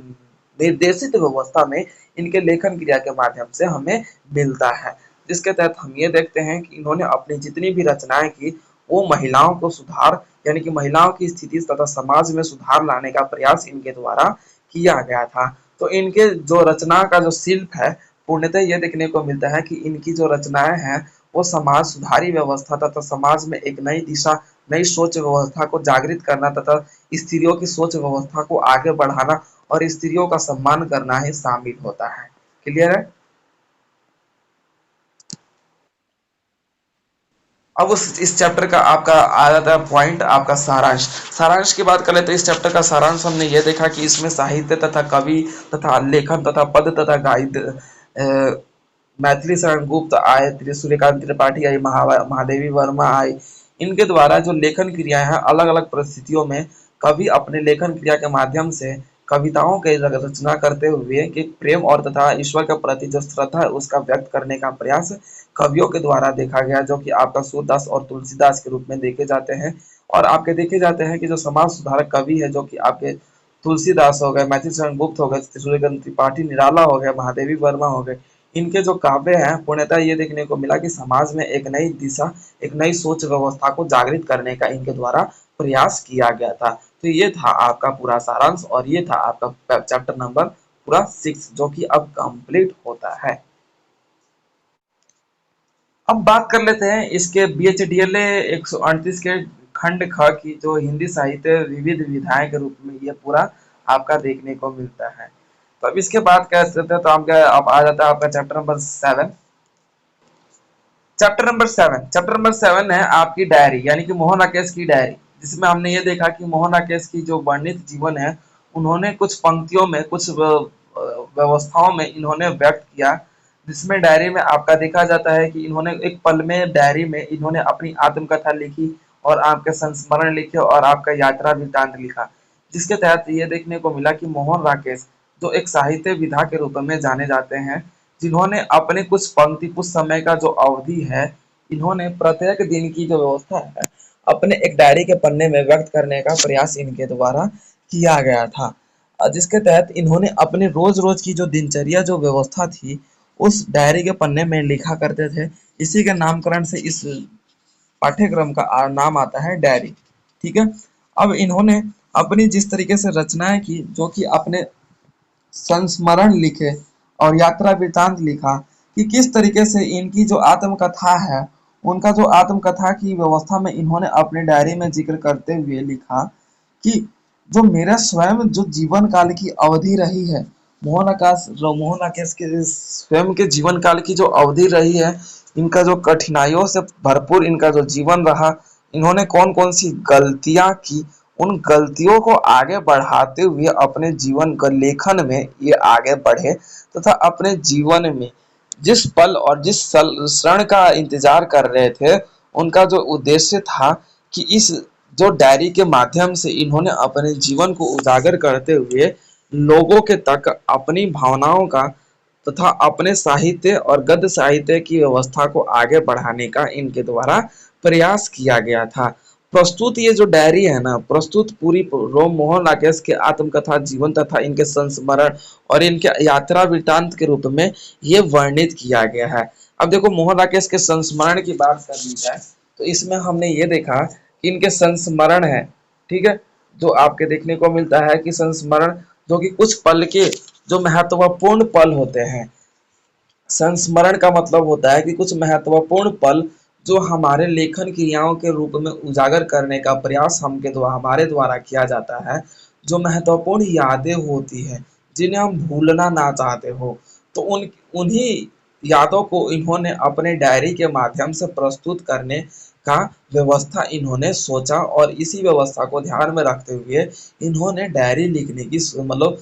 A: निर्देशित व्यवस्था में इनके लेखन क्रिया के माध्यम से हमें मिलता है। जिसके तहत हम ये देखते हैं कि इन्होंने अपनी जितनी भी रचनाएं की वो महिलाओं को सुधार, यानी कि महिलाओं की स्थिति तथा समाज में सुधार लाने का प्रयास इनके द्वारा किया गया था। तो इनके जो रचना का जो शिल्प है पूर्णतः यह देखने को मिलता है कि इनकी जो रचनाएं हैं वो समाज सुधारी व्यवस्था तथा समाज में एक नई दिशा, नई सोच व्यवस्था को जागृत करना तथा स्त्रियों की सोच व्यवस्था को आगे बढ़ाना और स्त्रियों का सम्मान करना ही शामिल होता है। क्लियर है। अब उस इस चैप्टर का आपका आ जाता है पॉइंट, आपका सारांश। सारांश की बात कर लेते हैं। इस चैप्टर का सारांश हमने ये देखा कि इसमें साहित्य तथा कवि तथा लेखन तथा पद तथा गाइड मैथिली शरण गुप्त आए, सूर्यकांत त्रिपाठी आई, महादेवी वर्मा आई। इनके द्वारा जो लेखन क्रिया है अलग अलग परिस्थितियों में कवि अपने लेखन क्रिया के माध्यम से कविताओं की रचना करते हुए कि प्रेम और तथा ईश्वर के प्रति जो श्रद्धा है उसका व्यक्त करने का प्रयास कवियों के द्वारा देखा गया, जो कि आपका सूरदास और तुलसीदास के रूप में देखे जाते हैं। और आपके देखे जाते हैं कि जो समाज सुधारक कवि है जो कि आपके तुलसीदास हो गए, मैथिली शरण गुप्त हो गए, सूर्यकांत त्रिपाठी निराला हो गए, महादेवी वर्मा हो गए। इनके जो काव्य हैं पूर्णतः ये देखने को मिला कि समाज में एक नई दिशा, एक नई सोच व्यवस्था को जागृत करने का इनके द्वारा प्रयास किया गया था। तो ये था आपका पूरा सारांश और ये था आपका चैप्टर नंबर पूरा 6 जो कि अब कंप्लीट होता है। अब बात कर लेते हैं इसके BHDLA 138 के खंड ख की, जो हिंदी साहित्य विविध विधाएं के रूप में ये पूरा आपका देखने को मिलता है। तो अब इसके बाद कह सकते हैं तो आपका अब आ जाता है आपका चैप्टर नंबर 7। चैप्टर नंबर 7 है आपकी डायरी, यानी कि मोहन राकेश की डायरी, जिसमें हमने ये देखा कि मोहन राकेश की जो वर्णित जीवन है उन्होंने कुछ पंक्तियों में, कुछ व्यवस्थाओं में इन्होंने व्यक्त किया, जिसमें डायरी में आपका देखा जाता है कि इन्होंने एक पल में डायरी में इन्होंने अपनी आत्मकथा लिखी और आपके संस्मरण लिखे और आपका यात्रा वृत्तांत लिखा, जिसके तहत ये देखने को मिला कि मोहन राकेश जो एक साहित्य विधा के रूप में जाने जाते हैं, जिन्होंने अपने कुछ पंक्ति, कुछ समय का जो अवधि है, इन्होंने प्रत्येक दिन की जो व्यवस्था है अपने एक डायरी के पन्ने में व्यक्त करने का प्रयास इनके द्वारा किया गया था, जिसके तहत इन्होंने अपने रोज रोज की जो दिनचर्या, जो व्यवस्था थी, उस डायरी के पन्ने में लिखा करते थे। इसी के नामकरण से इस पाठ्यक्रम का नाम आता है डायरी। ठीक है। अब इन्होंने अपनी जिस तरीके से रचनाएं की, जो कि अपने संस्मरण लिखे और यात्रा वृतांत लिखा, कि किस तरीके से इनकी जो आत्मकथा है, उनका जो आत्मकथा की व्यवस्था में इन्होंने अपने डायरी में जिक्र करते हुए लिखा कि जो मेरा स्वयं जो जीवन काल की अवधि रही है, मोहन आकाश के स्वयं के जीवन काल की जो अवधि रही है, इनका जो कठिनाइयों से भरपूर इनका जो जीवन रहा, इन्होंने कौन कौन सी गलतियां की, उन गलतियों को आगे बढ़ाते हुए अपने जीवन का लेखन में ये आगे बढ़े, तथा अपने जीवन में जिस पल और जिस क्षण का इंतजार कर रहे थे, उनका जो उद्देश्य था कि इस जो डायरी के माध्यम से इन्होंने अपने जीवन को उजागर करते हुए लोगों के तक अपनी भावनाओं का तथा अपने साहित्य और गद्य साहित्य की व्यवस्था को आगे बढ़ाने का इनके द्वारा प्रयास किया गया था। प्रस्तुत ये जो डायरी है ना, प्रस्तुत पूरी रोम मोहन राकेश के आत्मकथा, जीवन तथा इनके संस्मरण और इनके यात्रा वृतांत के रूप में ये वर्णित किया गया है। अब देखो, मोहन राकेश के संस्मरण की बात कर ली जाए तो इसमें हमने ये देखा कि इनके संस्मरण है, ठीक है, जो आपके देखने को मिलता है कि संस्मरण जो कि कुछ पल के जो महत्वपूर्ण पल होते हैं। संस्मरण का मतलब होता है कि कुछ महत्वपूर्ण पल जो हमारे लेखन क्रियाओं के रूप में उजागर करने का प्रयास हमारे द्वारा किया जाता है, जो महत्वपूर्ण यादें होती हैं जिन्हें हम भूलना ना चाहते हो, तो उन्हीं यादों को इन्होंने अपने डायरी के माध्यम से प्रस्तुत करने का व्यवस्था इन्होंने सोचा, और इसी व्यवस्था को ध्यान में रखते हुए इन्होंने डायरी लिखने की मतलब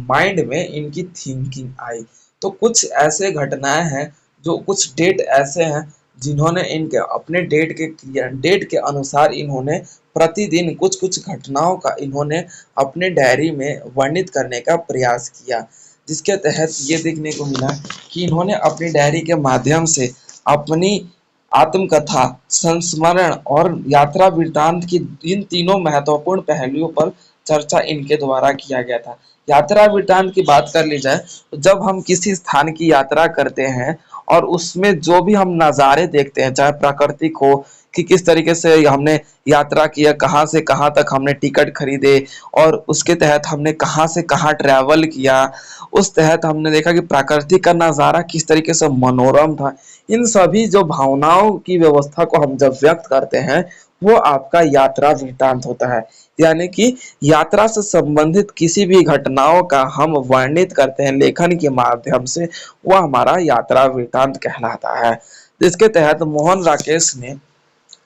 A: माइंड में इनकी थिंकिंग आई। तो कुछ ऐसे घटनाएं हैं, जो कुछ डेट ऐसे हैं जिन्होंने इनके अपने डेट के अनुसार इन्होंने प्रतिदिन कुछ कुछ घटनाओं का इन्होंने अपने डायरी में वर्णित करने का प्रयास किया, जिसके तहत ये देखने को मिला कि इन्होंने अपनी डायरी के माध्यम से अपनी आत्मकथा, संस्मरण और यात्रा वृत्तांत की इन तीनों महत्वपूर्ण पहलुओं पर चर्चा इनके द्वारा किया गया था। यात्रा वृत्तांत की बात कर ली जाए तो जब हम किसी स्थान की यात्रा करते हैं और उसमें जो भी हम नज़ारे देखते हैं, चाहे प्राकृतिक हो कि किस तरीके से हमने यात्रा किया, कहाँ से कहाँ तक हमने टिकट खरीदे और उसके तहत हमने कहाँ से कहाँ ट्रैवल किया, उस तहत हमने देखा कि प्राकृतिक का नज़ारा किस तरीके से मनोरम था। इन सभी जो भावनाओं की व्यवस्था को हम जब व्यक्त करते हैं, वो आपका यात्रा वृत्तांत होता है। यानी कि यात्रा से संबंधित किसी भी घटनाओं का हम वर्णित करते हैं लेखन के माध्यम से, वह हमारा यात्रा वृत्तांत कहलाता है। जिसके तहत मोहन राकेश ने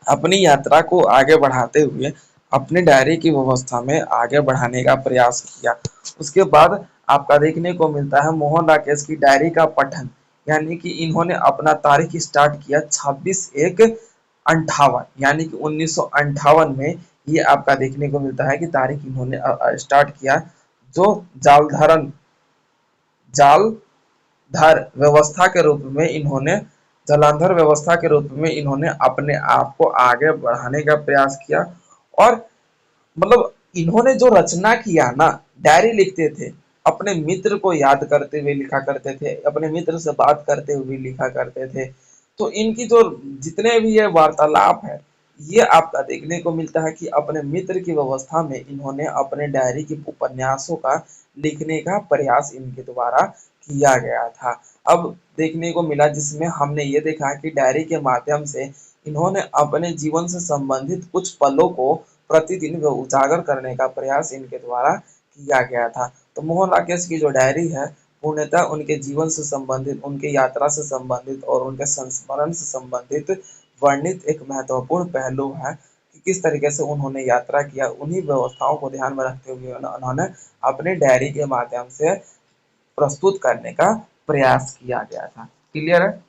A: अपनी यात्रा को आगे बढ़ाते हुए अपनी डायरी की व्यवस्था में आगे बढ़ाने का प्रयास किया। उसके बाद आपका देखने को मिलता है मोहन राकेश की डायरी का पठन, यानी कि इन्होंने अपना तारीख स्टार्ट किया 26/1/58, यानी कि 1958 में ये आपका देखने को मिलता है कि तारीख इन्होंने स्टार्ट किया, जो जालधर व्यवस्था के रूप में इन्होंने जलांधर व्यवस्था के रूप में इन्होंने अपने आप को आगे बढ़ाने का प्रयास किया। और मतलब इन्होंने जो रचना किया ना, डायरी लिखते थे, अपने मित्र को याद करते हुए लिखा करते थे, अपने मित्र से बात करते हुए लिखा करते थे। तो इनकी जो जितने भी ये वार्तालाप है, ये आपका देखने को मिलता है कि अपने मित्र की व्यवस्था में इन्होंने अपने डायरी के उपन्यासों का लिखने का प्रयास इनके द्वारा किया गया था। अब देखने को मिला जिसमें हमने ये देखा कि डायरी के माध्यम से इन्होंने अपने जीवन से संबंधित कुछ पलों को प्रतिदिन वे उजागर करने का प्रयास इनके द्वारा किया गया था। तो मोहन राकेश की जो डायरी है, पूर्णतः उनके जीवन से संबंधित, उनके यात्रा से संबंधित और उनके संस्मरण से संबंधित वर्णित एक महत्वपूर्ण पहलू है कि किस तरीके से उन्होंने यात्रा किया। उन्हीं व्यवस्थाओं को ध्यान में रखते हुए उन्होंने अपने डायरी के माध्यम से प्रस्तुत करने का प्रयास किया गया था। क्लियर है?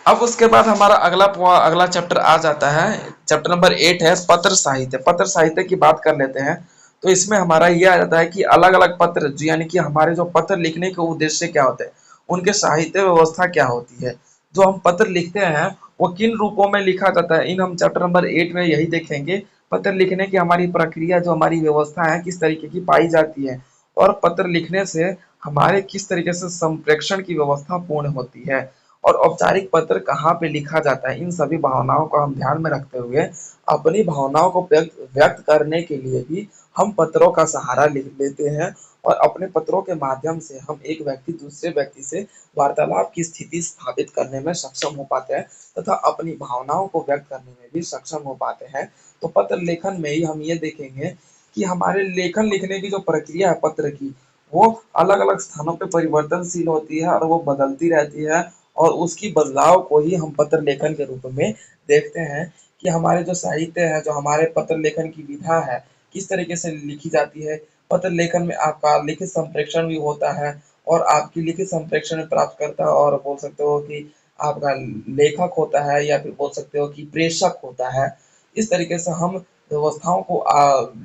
A: अब उसके बाद हमारा अगला चैप्टर आ जाता है, चैप्टर नंबर 8 है पत्र साहित्य। पत्र साहित्य की बात कर लेते हैं। तो इसमें हमारा ये आ जाता है कि अलग अलग पत्र यानी कि हमारे जो पत्र लिखने के उद्देश्य क्या होते हैं, उनके साहित्य व्यवस्था क्या होती है, जो हम पत्र लिखते हैं वो किन रूपों में लिखा जाता है, इन हम चैप्टर नंबर 8 में यही देखेंगे। पत्र लिखने की हमारी प्रक्रिया, जो हमारी व्यवस्था है, किस तरीके की पाई जाती है, और पत्र लिखने से हमारे किस तरीके से संप्रेषण की व्यवस्था पूर्ण होती है, और औपचारिक पत्र कहाँ पे लिखा जाता है। इन सभी भावनाओं को हम ध्यान में रखते हुए अपनी भावनाओं को व्यक्त व्यक्त करने के लिए भी हम पत्रों का सहारा लेते हैं, और अपने पत्रों के माध्यम से हम एक व्यक्ति दूसरे व्यक्ति से वार्तालाप की स्थिति स्थापित करने में सक्षम हो पाते हैं, तथा अपनी भावनाओं को व्यक्त करने में भी सक्षम हो पाते हैं। तो पत्र लेखन में ही हम ये देखेंगे कि हमारे लेखन लिखने की जो प्रक्रिया है पत्र की, वो अलग अलग स्थानों पे परिवर्तनशील होती है और वो बदलती रहती है, और उसकी बदलाव को ही हम पत्र लेखन के रूप में देखते हैं कि हमारे जो साहित्य है, जो हमारे पत्र लेखन की विधा है, किस तरीके से लिखी जाती है। पत्र लेखन में आपका लिखित संप्रेषण भी होता है, और आपकी लिखित संप्रेषण में प्राप्तकर्ता, और बोल सकते हो कि आपका लेखक होता है, या फिर बोल सकते हो कि प्रेषक होता है। इस तरीके से हम व्यवस्थाओं को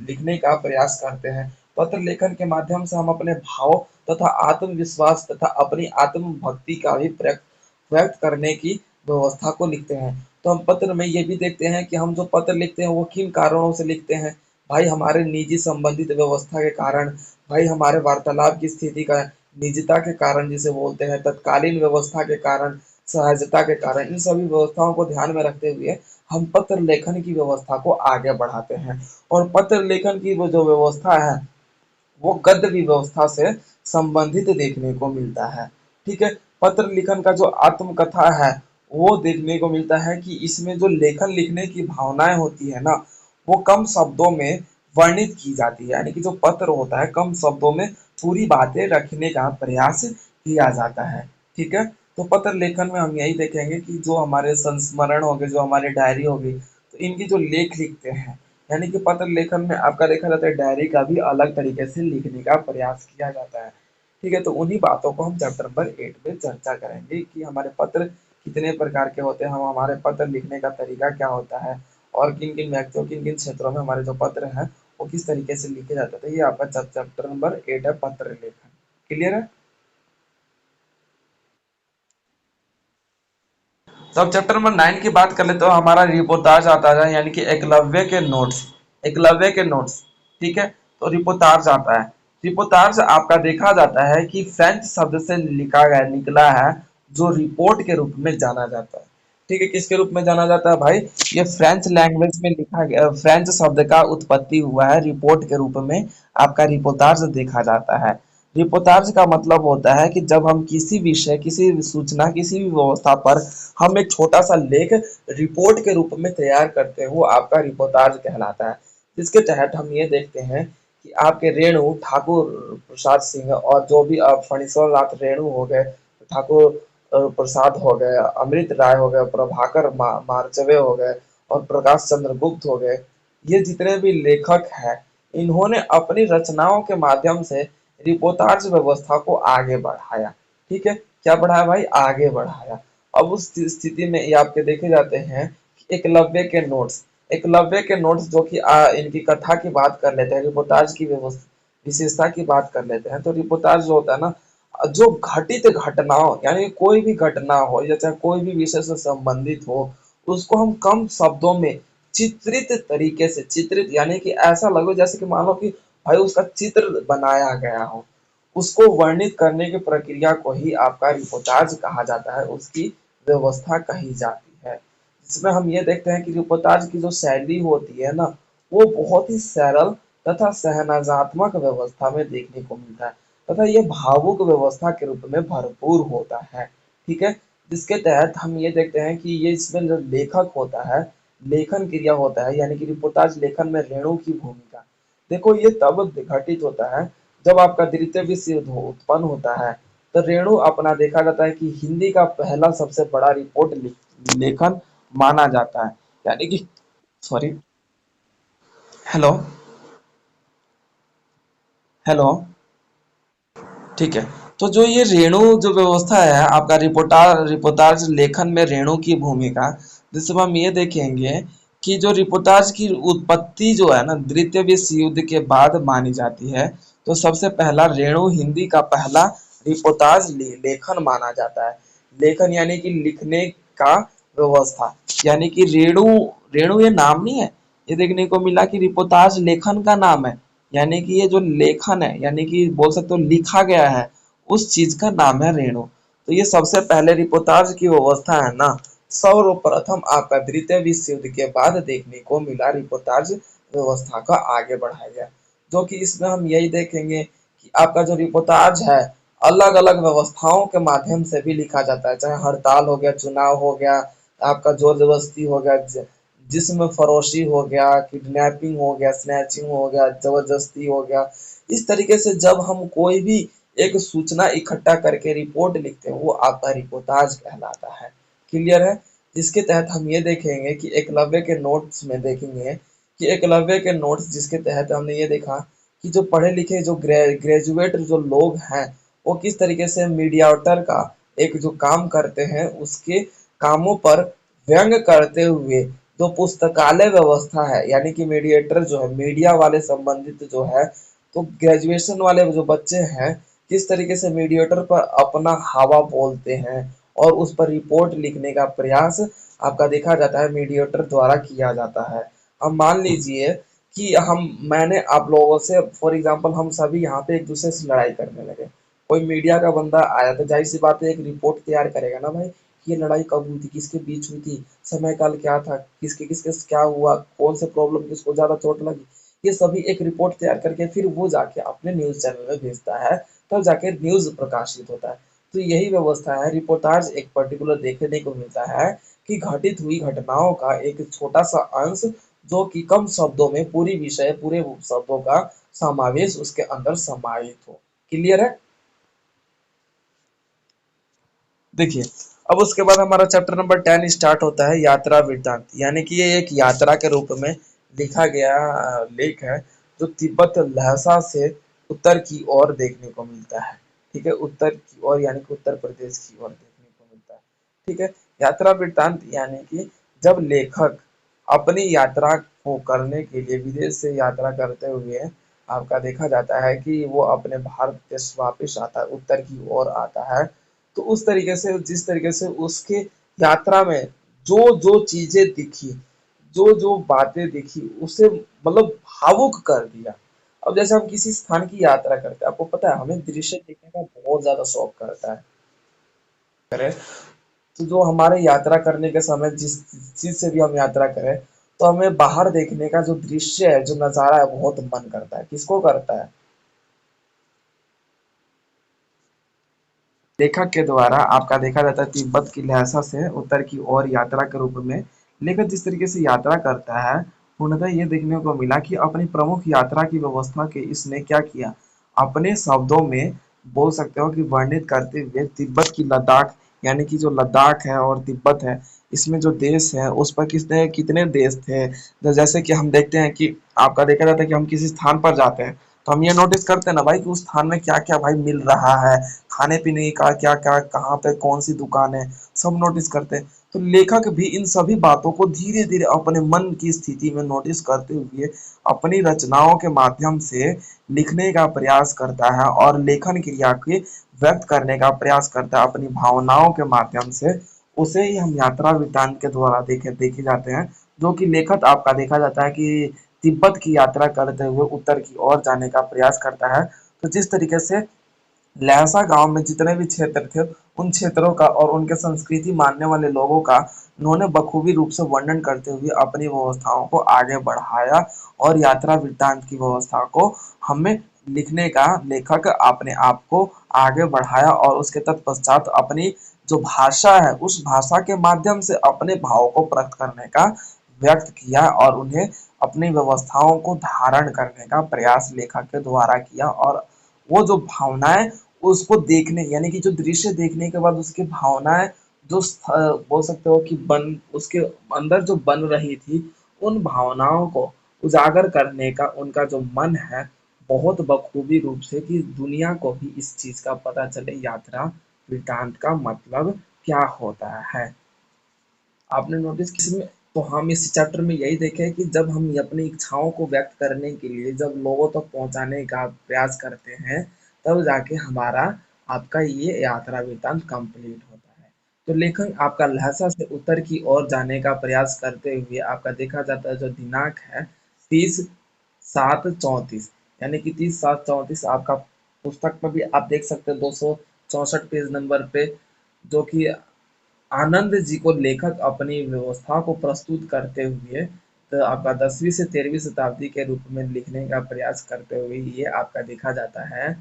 A: लिखने का प्रयास करते हैं। पत्र लेखन के माध्यम से हम अपने भाव तथा आत्मविश्वास तथा अपनी आत्म भक्ति का भी प्रयोग व्यक्त करने की व्यवस्था को लिखते हैं। तो हम पत्र में ये भी देखते हैं कि हम जो पत्र लिखते हैं वो किन कारणों से लिखते हैं। भाई हमारे निजी संबंधित व्यवस्था के कारण, भाई हमारे वार्तालाप की स्थिति का निजता के कारण जिसे बोलते हैं, तत्कालीन व्यवस्था के कारण, सहजता के कारण, इन सभी व्यवस्थाओं को ध्यान में रखते हुए हम पत्र लेखन की व्यवस्था को आगे बढ़ाते हैं। और पत्र लेखन की वो जो व्यवस्था है, वो गद्य व्यवस्था से संबंधित देखने को मिलता है। ठीक है? पत्र लिखन का जो आत्मकथा है, वो देखने को मिलता है कि इसमें जो लेखन लिखने की भावनाएं होती है ना, वो कम शब्दों में वर्णित की जाती है। यानी कि जो पत्र होता है, कम शब्दों में पूरी बातें रखने का प्रयास किया जाता है। ठीक है? तो पत्र लेखन में हम यही देखेंगे कि जो हमारे संस्मरण हो गए, जो हमारी डायरी हो गई, तो इनकी जो लेख लिखते हैं, यानी कि पत्र लेखन में आपका देखा जाता है डायरी का भी अलग तरीके से लिखने का प्रयास किया जाता है। ठीक है? तो उन्हीं बातों को हम चैप्टर नंबर 8 में चर्चा करेंगे कि हमारे पत्र कितने प्रकार के होते हैं, हम हमारे पत्र लिखने का तरीका क्या होता है, और किन किन व्यक्तियों, किन किन क्षेत्रों में हमारे जो पत्र हैं वो किस तरीके से लिखे जाते थे। ये आपका चैप्टर नंबर 8 है, पत्र लेखन। क्लियर है? तो अब चैप्टर नंबर 9 की बात कर लेते हो, हमारा रिपोर्टाज आता है, यानी कि एकलव्य के नोट्स। एकलव्य के नोट्स। ठीक है? तो रिपोर्टाज आता है। रिपोर्टाज आपका देखा जाता है कि फ्रेंच शब्द से लिखा गया निकला है, जो रिपोर्ट के रूप में जाना जाता है। ठीक है? किसके रूप में जाना जाता है भाई? ये फ्रेंच लैंग्वेज में लिखा गया, फ्रेंच शब्द का उत्पत्ति हुआ है, रिपोर्ट के रूप में आपका रिपोर्टाज देखा जाता है। रिपोर्टाज का मतलब होता है कि जब हम किसी विषय, किसी भी सूचना, किसी भी व्यवस्था पर हम एक छोटा सा लेख रिपोर्ट के रूप में तैयार करते हैं, वो आपका रिपोर्टाज कहलाता है। जिसके तहत हम ये देखते हैं कि आपके रेणु ठाकुर प्रसाद सिंह, और जो भी आप फणीश्वर नाथ रेणु हो गए, ठाकुर प्रसाद हो गए, अमृत राय हो गए, प्रभाकर मार्चवे हो गए, और प्रकाश चंद्र गुप्त हो गए, ये जितने भी लेखक हैं, इन्होंने अपनी रचनाओं के माध्यम से रिपोर्टाज व्यवस्था को आगे बढ़ाया। ठीक है? क्या बढ़ाया भाई? आगे बढ़ाया। अब उस स्थिति में ये आपके देखे जाते हैं कि एकलव्य के नोट्स, एकलव्य के नोट्स जो कि इनकी कथा की बात कर लेते हैं, रिपोर्टाज की व्यवस्था विशेषता की बात कर लेते हैं। तो रिपोर्टाज जो होता है ना, जो घटित घटनाओं, यानी कोई भी घटना हो या चाहे कोई भी विषय से संबंधित हो, उसको हम कम शब्दों में चित्रित तरीके से, चित्रित यानी कि ऐसा लगे जैसे कि मानो कि भाई उसका चित्र बनाया गया हो, उसको वर्णित करने की प्रक्रिया को ही आपका रिपोर्टाज कहा जाता है, उसकी व्यवस्था कही जाती है। जिसमें हम ये देखते हैं कि रिपोर्टाज की जो शैली होती है ना, वो बहुत ही सरल तथा सहनाजात्मक व्यवस्था में देखने को मिलता है, तथा ये भावुक व्यवस्था के रूप में भरपूर होता है। ठीक है, जिसके तहत हम ये देखते हैं कि ये इसमें जो लेखक होता है, लेखन क्रिया होता है, यानी कि रिपोर्टाज लेखन में रेणु की भूमिका, देखो ये तब घटित होता है जब आपका द्वितीय विश्व युद्ध उत्पन्न होता है। तो रेणु अपना देखा जाता है कि हिंदी का पहला सबसे बड़ा रिपोर्ट लेखन माना जाता है, यानी कि सॉरी, हेलो, हेलो, ठीक है। तो जो ये रेणु जो व्यवस्था है आपका रिपोर्टाज लेखन में रेणु की भूमिका, जिसमें हम ये देखेंगे कि जो रिपोर्टाज की उत्पत्ति जो है ना द्वितीय विश्व युद्ध के बाद मानी जाती है। तो सबसे पहला रेणु हिंदी का पहला रिपोर्टाज लेखन माना जाता है। लेखन यानी कि लिखने का व्यवस्था, यानी कि रेणु, रेणु ये नाम नहीं है, ये देखने को मिला कि रिपोर्टाज लेखन का नाम है, यानी कि ये जो लेखन है यानी कि बोल सकते हो लिखा गया है, उस चीज का नाम है रेणु। तो ये सबसे पहले रिपोर्टाज की व्यवस्था है ना, सर्वप्रथम आपका द्वितीय विश्व युद्ध के बाद देखने को मिला, रिपोर्टाज व्यवस्था का आगे बढ़ाया गया। जो कि इसमें हम यही देखेंगे कि आपका जो रिपोर्टाज है अलग अलग व्यवस्थाओं के माध्यम से भी लिखा जाता है, चाहे हड़ताल हो गया, चुनाव हो गया, आपका जोर जबरदस्ती हो गया, जिसम फरोशी हो गया, किडनैपिंग हो गया, स्नैचिंग हो गया, जबरदस्ती हो गया। इस तरीके से जब हम कोई भी एक सूचना इकट्ठा करके रिपोर्ट लिखते हैं वो आपका रिपोर्टाज कहलाता है। क्लियर है? जिसके तहत हम ये देखेंगे कि एकलव्य के नोट्स में देखेंगे कि एकलव्य के नोट्स जिसके तहत हमने ये देखा कि जो पढ़े लिखे जो ग्रेजुएट जो लोग हैं वो किस तरीके से मीडियाटर का एक जो काम करते हैं उसके कामों पर व्यंग करते हुए जो पुस्तकालय व्यवस्था है, यानी कि मीडिएटर जो है मीडिया वाले संबंधित जो है, तो ग्रेजुएशन वाले जो बच्चे हैं किस तरीके से मीडिएटर पर अपना हवा बोलते हैं और उस पर रिपोर्ट लिखने का प्रयास आपका देखा जाता है मीडिएटर द्वारा किया जाता है। अब मान लीजिए कि मैंने आप लोगों से फॉर एग्जांपल हम सभी यहाँ पे एक दूसरे से लड़ाई करने लगे, कोई मीडिया का बंदा आया तो जाहिर सी बात है एक रिपोर्ट तैयार करेगा ना भाई, ये लड़ाई कब हुई थी, किसके बीच हुई थी, समय काल क्या था, किसके किसके क्या हुआ, कौन से प्रॉब्लम, किसको ज्यादा चोट लगी, ये सभी एक रिपोर्ट तैयार करके फिर वो जाके अपने न्यूज चैनल में भेजता है, तब जाके न्यूज प्रकाशित होता है। तो यही व्यवस्था है, रिपोर्टाज एक पर्टिकुलर देखने को मिलता है कि घटित हुई घटनाओं का एक छोटा सा अंश जो कि कम शब्दों में पूरी विषय पूरे शब्दों का समावेश उसके अंदर समाहित हो। क्लियर है? देखिए, अब उसके बाद हमारा चैप्टर नंबर 10 स्टार्ट होता है, यात्रा वृत्तांत, यानी कि ये एक यात्रा के रूप में लिखा गया लेख है जो तिब्बत लहसा से उत्तर की ओर देखने को मिलता है। ठीक है, उत्तर की ओर यानी कि उत्तर प्रदेश की ओर देखने को मिलता है। ठीक है, यात्रा वृत्तांत यानी कि जब लेखक अपनी यात्रा को करने के लिए विदेश से यात्रा करते हुए आपका देखा जाता है कि वो अपने भारत देश वापिस आता है, उत्तर की ओर आता है, तो उस तरीके से जिस तरीके से उसके यात्रा में जो जो चीजें दिखी, जो जो बातें दिखी उसे मतलब भावुक कर दिया। अब जैसे हम किसी स्थान की यात्रा करते हैं, आपको पता है हमें दृश्य देखने का बहुत ज्यादा शौक करता है, करें तो जो हमारे यात्रा करने के समय जिस चीज से भी हम यात्रा करें तो हमें बाहर देखने का जो दृश्य है जो नजारा है बहुत मन करता है। किसको करता है? लेखक के द्वारा आपका देखा जाता है तिब्बत की लहसा से उत्तर की ओर यात्रा के रूप में लेखक जिस तरीके से यात्रा करता है, पूर्णतः ये देखने को मिला कि अपनी प्रमुख यात्रा की व्यवस्था के इसने क्या किया, अपने शब्दों में बोल सकते हो कि वर्णित करते हुए तिब्बत की लद्दाख, यानी कि जो लद्दाख है और तिब्बत है, इसमें जो देश है उस पर किसने कितने देश थे। तो जैसे कि हम देखते हैं कि आपका देखा जाता है कि हम किसी स्थान पर जाते हैं तो हम ये नोटिस करते हैं ना भाई कि उस स्थान में क्या क्या भाई मिल रहा है, खाने पीने का क्या क्या, कहाँ पे कौन सी दुकान है, सब नोटिस करते हैं। तो लेखक भी इन सभी बातों को धीरे धीरे अपने मन की स्थिति में नोटिस करते हुए अपनी रचनाओं के माध्यम से लिखने का प्रयास करता है और लेखन क्रिया के व्यक्त करने का प्रयास करता है अपनी भावनाओं के माध्यम से। उसे ही हम यात्रा वृत्तांत के द्वारा देखे देखे जाते हैं। जो कि लेखक आपका देखा जाता है कि तिब्बत की यात्रा करते हुए उत्तर की ओर जाने का प्रयास करता है। तो जिस तरीके से लहसा गांव में जितने भी क्षेत्र थे, उन क्षेत्रों का और उनके संस्कृति मानने वाले लोगों का उन्होंने बखूबी रूप से वर्णन करते हुए अपनी व्यवस्थाओं को आगे बढ़ाया और यात्रा वृत्तांत की व्यवस्था को हमें लिखने का लेखक अपने आप को आगे बढ़ाया और उसके तत्पश्चात अपनी जो भाषा है उस भाषा के माध्यम से अपने भावों को प्रकट करने का व्यक्त किया और उन्हें अपनी व्यवस्थाओं को धारण करने का प्रयास लेखक के द्वारा किया और वो जो भावनाएं उसको देखने यानी कि जो दृश्य देखने के बाद उसकी भावनाएं जो बोल सकते हो कि बन उसके अंदर जो बन रही थी उन भावनाओं को उजागर करने का उनका जो मन है बहुत बखूबी रूप से कि दुनिया को भी इस चीज का पता चले यात्रा वृतांत का मतलब क्या होता है। आपने नोटिस इसमें तो हम इस चैप्टर में यही देखे कि जब हम अपनी इच्छाओं को व्यक्त करने के लिए जब लोगों तक पहुंचाने का प्रयास करते हैं तब जाके हमारा आपका ये यात्रा वृतांत कंप्लीट होता है। तो लेखक आपका लहसा से उत्तर की ओर जाने का प्रयास करते हुए आपका देखा जाता है जो दिनांक है 30/7/34 यानी कि 30/7/34 आपका पुस्तक में भी आप देख सकते हैं 264 पेज नंबर पे जो कि आनंद जी को लेखक अपनी व्यवस्था को प्रस्तुत करते हुए तो आपका 10वीं से 13वीं शताब्दी के रूप में लिखने का प्रयास करते हुए ये आपका देखा जाता है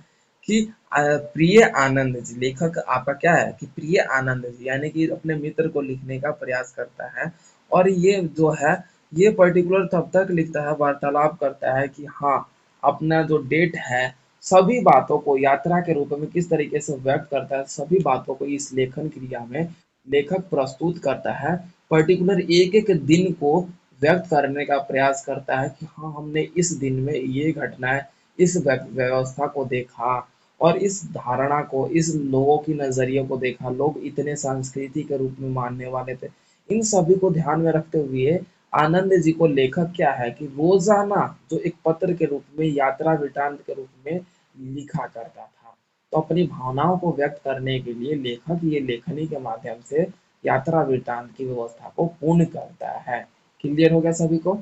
A: कि प्रिय आनंद जी लेखक आपका क्या है कि प्रिय आनंद जी यानी कि अपने मित्र को लिखने का प्रयास करता है और ये जो है ये पर्टिकुलर तब तक लिखता है वार्तालाप करता है कि हाँ अपना जो डेट है सभी बातों को यात्रा के रूप में किस तरीके से व्यक्त करता है सभी बातों को इस लेखन क्रिया में लेखक प्रस्तुत करता है पर्टिकुलर एक एक दिन को व्यक्त करने का प्रयास करता है कि हाँ हमने इस दिन में ये घटनाएं इस व्यवस्था को देखा और इस धारणा को इस लोगों की नजरिए को देखा लोग इतने संस्कृति के रूप में मानने वाले थे इन सभी को ध्यान में रखते हुए आनंद जी को लेखक क्या है कि रोजाना जो एक पत्र के रूप में यात्रा वृतांत के रूप में लिखा करता था। तो अपनी भावनाओं को व्यक्त करने के लिए लेखक ये लेखनी के माध्यम से यात्रा वृत्तांत की व्यवस्था को पूर्ण करता है। क्लियर हो गया सभी को?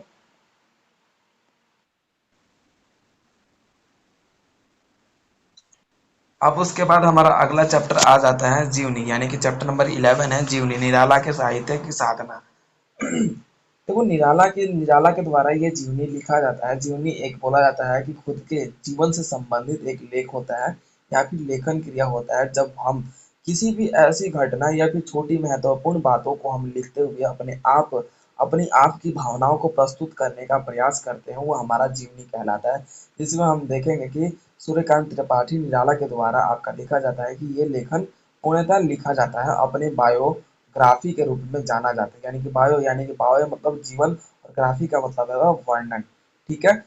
A: अब उसके बाद हमारा अगला चैप्टर आ जाता है जीवनी यानी कि चैप्टर नंबर 11 है जीवनी निराला के साहित्य की साधना। तो वो निराला के द्वारा ये जीवनी लिखा जाता है। जीवनी एक बोला जाता है कि खुद के जीवन से संबंधित एक लेख होता है या फिर लेखन क्रिया होता है जब हम किसी भी ऐसी घटना या फिर छोटी महत्वपूर्ण बातों को हम लिखते हुए अपनी आप की भावनाओं को प्रस्तुत करने का प्रयास करते हैं वो हमारा जीवनी कहलाता है। जिसमें हम देखेंगे कि सूर्यकांत त्रिपाठी निराला के द्वारा आपका देखा जाता है कि ये लेखन पूर्णतः लिखा जाता है अपने बायोग्राफी के रूप में जाना जाता है यानी कि बायो मतलब जीवन और ग्राफी का मतलब है वर्णन। ठीक है,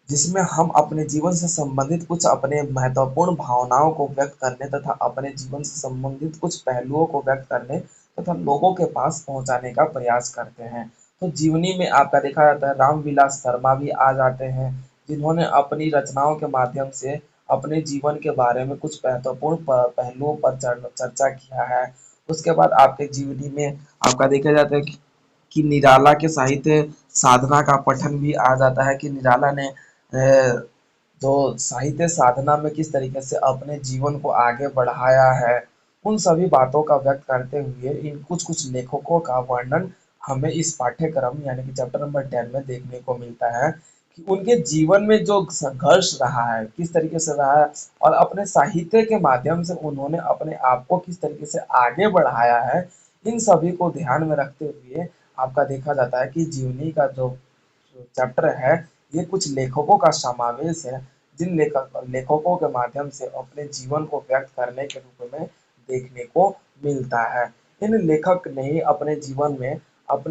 A: जिसमें हम अपने जीवन से संबंधित कुछ अपने महत्वपूर्ण भावनाओं को व्यक्त करने तथा अपने जीवन से संबंधित कुछ पहलुओं को व्यक्त करने तथा लोगों के पास पहुंचाने का प्रयास करते हैं। तो जीवनी में आपका देखा जाता है रामविलास शर्मा भी आ जाते हैं जिन्होंने अपनी रचनाओं के माध्यम से अपने जीवन के बारे में कुछ महत्वपूर्ण पहलुओं पर चर्चा किया है। उसके बाद आपके जीवनी में आपका देखा जाता है कि निराला के साहित्य साधना का पठन भी आ जाता है कि निराला ने जो साहित्य साधना में किस तरीके से अपने जीवन को आगे बढ़ाया है उन सभी बातों का व्यक्त करते हुए इन कुछ कुछ लेखकों का वर्णन हमें इस पाठ्यक्रम यानी कि चैप्टर नंबर 10 में देखने को मिलता है कि उनके जीवन में जो संघर्ष रहा है किस तरीके से रहा है और अपने साहित्य के माध्यम से उन्होंने अपने आप को किस तरीके से आगे बढ़ाया है इन सभी को ध्यान में रखते हुए आपका देखा जाता है कि जीवनी का जो चैप्टर है ये कुछ लेखकों का समावेश है जिन लेखकों के माध्यम से अपने जीवन को व्यक्त करने के रूप में देखने को मिलता है। इन लेखक ने ही अपने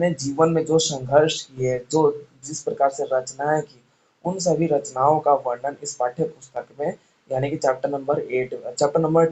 A: जीवन में जो संघर्ष किए जो जिस प्रकार से रचनाएं की उन सभी रचनाओं का वर्णन इस पाठ्य पुस्तक में यानी कि चैप्टर नंबर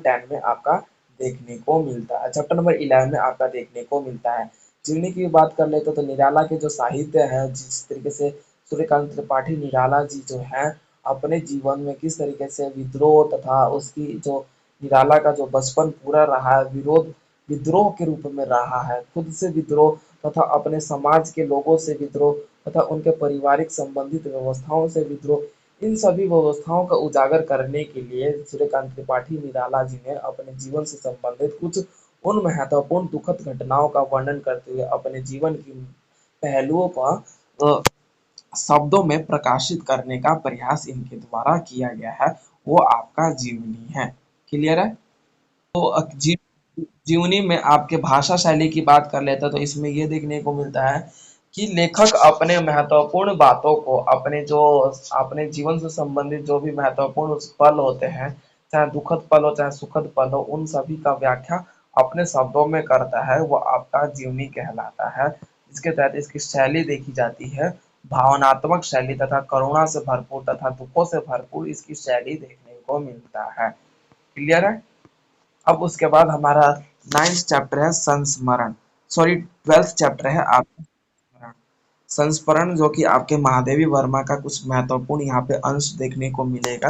A: 10 में आपका देखने को मिलता है। चैप्टर नंबर 11 में आपका देखने को मिलता है। जीवनी की बात कर लेते तो निराला के जो साहित्य है जिस तरीके से सूर्यकांत त्रिपाठी निराला जी जो है अपने जीवन में किस तरीके से विद्रोह तथा उसकी जो निराला का जो बचपन पूरा रहा है विरोध विद्रोह के रूप में रहा है, खुद से विद्रोह तथा अपने समाज के लोगों से विद्रोह तथा उनके पारिवारिक संबंधित व्यवस्थाओं से विद्रोह, इन सभी व्यवस्थाओं का उजागर करने के लिए सूर्यकांत त्रिपाठी निराला जी ने अपने जीवन से संबंधित कुछ उन महत्वपूर्ण दुखद घटनाओं का वर्णन करते हुए अपने जीवन की पहलुओं का अ, शब्दों में प्रकाशित करने का प्रयास इनके द्वारा किया गया है, वो आपका जीवनी है। क्लियर है? तो जीवनी में आपके भाषा शैली की बात कर लेते हैं तो इसमें ये देखने को मिलता है कि लेखक अपने महत्वपूर्ण बातों को अपने जीवन से संबंधित जो भी महत्वपूर्ण पल होते हैं, चाहे दुखद पल हो चाहे सुखद पल हो, उन सभी का व्याख्या अपने शब्दों में करता है, वो आपका जीवनी कहलाता है। इसके तहत इसकी शैली देखी जाती है, भावनात्मक शैली तथा करुणा से भरपूर तथा दुखों से भरपूर इसकी शैली देखने को मिलता है। क्लियर है? अब उसके बाद हमारा 9th चैप्टर है संस्मरण, सॉरी 12th चैप्टर है आपका संस्मरण। संस्मरण जो कि आपके महादेवी वर्मा का कुछ महत्वपूर्ण यहाँ पे अंश देखने को मिलेगा।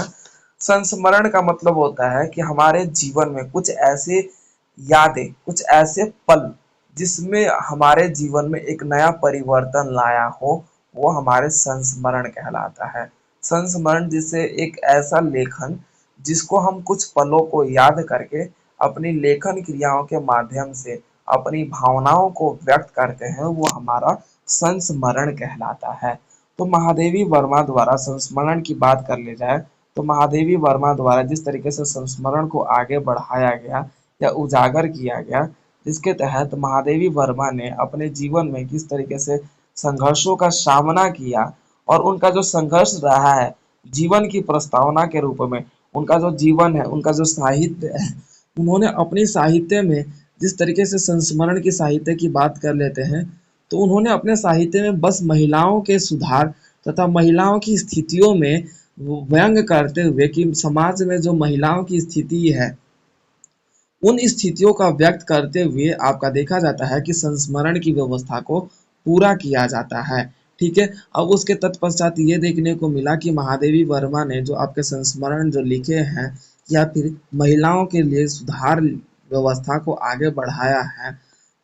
A: संस्मरण का मतलब होता है कि हमारे जीवन में कुछ ऐसे यादें, कुछ ऐसे पल जिसमें हमारे जीवन में एक नया परिवर्तन लाया हो, वो हमारे संस्मरण कहलाता है। संस्मरण जिसे एक ऐसा लेखन जिसको हम कुछ पलों को याद करके अपनी लेखन क्रियाओं के माध्यम से अपनी भावनाओं को व्यक्त करते हैं, वो हमारा संस्मरण कहलाता है। तो महादेवी वर्मा द्वारा संस्मरण की बात कर ले जाए तो महादेवी वर्मा द्वारा जिस तरीके से संस्मरण को आगे बढ़ाया गया या उजागर किया गया, जिसके तहत महादेवी वर्मा ने अपने जीवन में किस तरीके से संघर्षों का सामना किया और उनका जो संघर्ष रहा है जीवन की प्रस्तावना के रूप में, उनका जो जीवन है, उनका जो साहित्य है, उन्होंने अपने साहित्य में जिस तरीके से संस्मरण की साहित्य की बात कर लेते हैं, तो उन्होंने अपने साहित्य में बस महिलाओं के सुधार तथा महिलाओं की स्थितियों में व्यंग करते हुए कि समाज में जो महिलाओं की स्थिति है, उन स्थितियों का व्यक्त करते हुए आपका देखा जाता है कि संस्मरण की व्यवस्था को पूरा किया जाता है। ठीक है? अब उसके तत्पश्चात ये देखने को मिला कि महादेवी वर्मा ने जो आपके संस्मरण जो लिखे हैं या फिर महिलाओं के लिए सुधार व्यवस्था को आगे बढ़ाया है,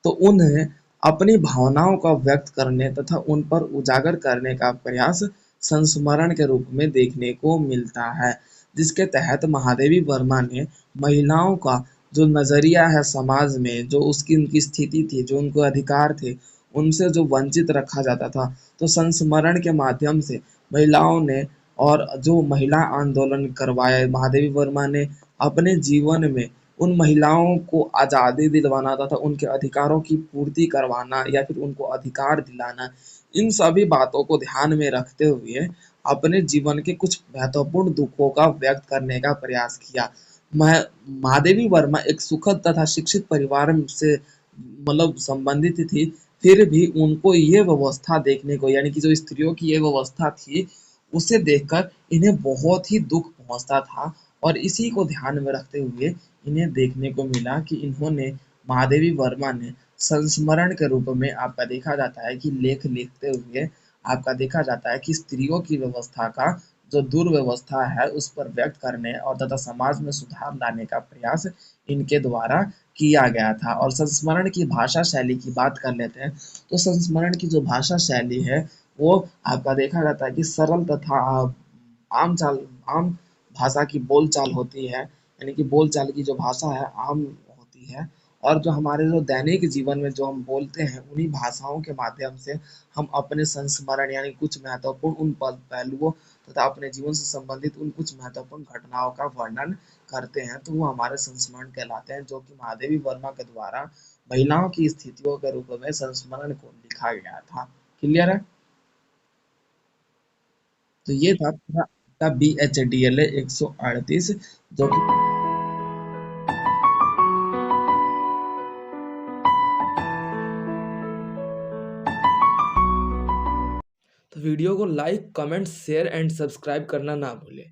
A: तो उन्हें अपनी भावनाओं का व्यक्त करने तथा उन पर उजागर करने का प्रयास संस्मरण के रूप में देखने को मिलता है, जिसके तहत महादेवी वर्मा ने महिलाओं का जो नज़रिया है समाज में, जो उसकी उनकी स्थिति थी, जो उनको अधिकार थे, उनसे जो वंचित रखा जाता था, तो संस्मरण के माध्यम से महिलाओं ने और जो महिला आंदोलन करवाया महादेवी वर्मा ने अपने जीवन में उन महिलाओं को आज़ादी दिलवाना तथा उनके अधिकारों की पूर्ति करवाना या फिर उनको अधिकार दिलाना, इन सभी बातों को ध्यान में रखते हुए अपने जीवन के कुछ महत्वपूर्ण दुखों का व्यक्त करने का प्रयास किया। महादेवी वर्मा एक सुखद तथा शिक्षित परिवार से मतलब संबंधित थी, फिर भी उनको ये व्यवस्था देखने को यानी कि जो स्त्रियों की ये व्यवस्था थी, उसे देखकर इन्हें बहुत ही दुख पहुंचता था और इसी को ध्यान में रखते हुए इन्हें देखने को मिला कि इन्होंने महादेवी वर्मा ने संस्मरण के रूप में आपका देखा जाता है कि लेख लिखते हुए आपका देखा जाता है कि स्त्रियों की व्यवस्था का जो दुर्व्यवस्था है उस पर व्यक्त करने और तथा समाज में सुधार लाने का प्रयास इनके द्वारा किया गया था। और संस्मरण की भाषा शैली की बात कर लेते हैं तो संस्मरण की जो भाषा शैली है वो आपका देखा जाता है कि सरल तथा आम चाल आम भाषा की बोलचाल होती है, यानी कि बोलचाल की जो भाषा है आम होती है और जो हमारे जो दैनिक जीवन में जो हम बोलते हैं उन्हीं भाषाओं के माध्यम से हम अपने संस्मरण यानी कुछ महत्वपूर्ण उन पहलुओं तथा अपने जीवन से संबंधित उन कुछ महत्वपूर्ण घटनाओं का वर्णन करते हैं, तो वो हमारे संस्मरण कहलाते हैं, जो कि महादेवी वर्मा के द्वारा महिलाओं की स्थितियों के रूप में संस्मरण को लिखा गया था। क्लियर है? तो ये था पूरा आपका BHDLA 138 जो कि तो वीडियो को like, comment, share and subscribe करना ना भूलें।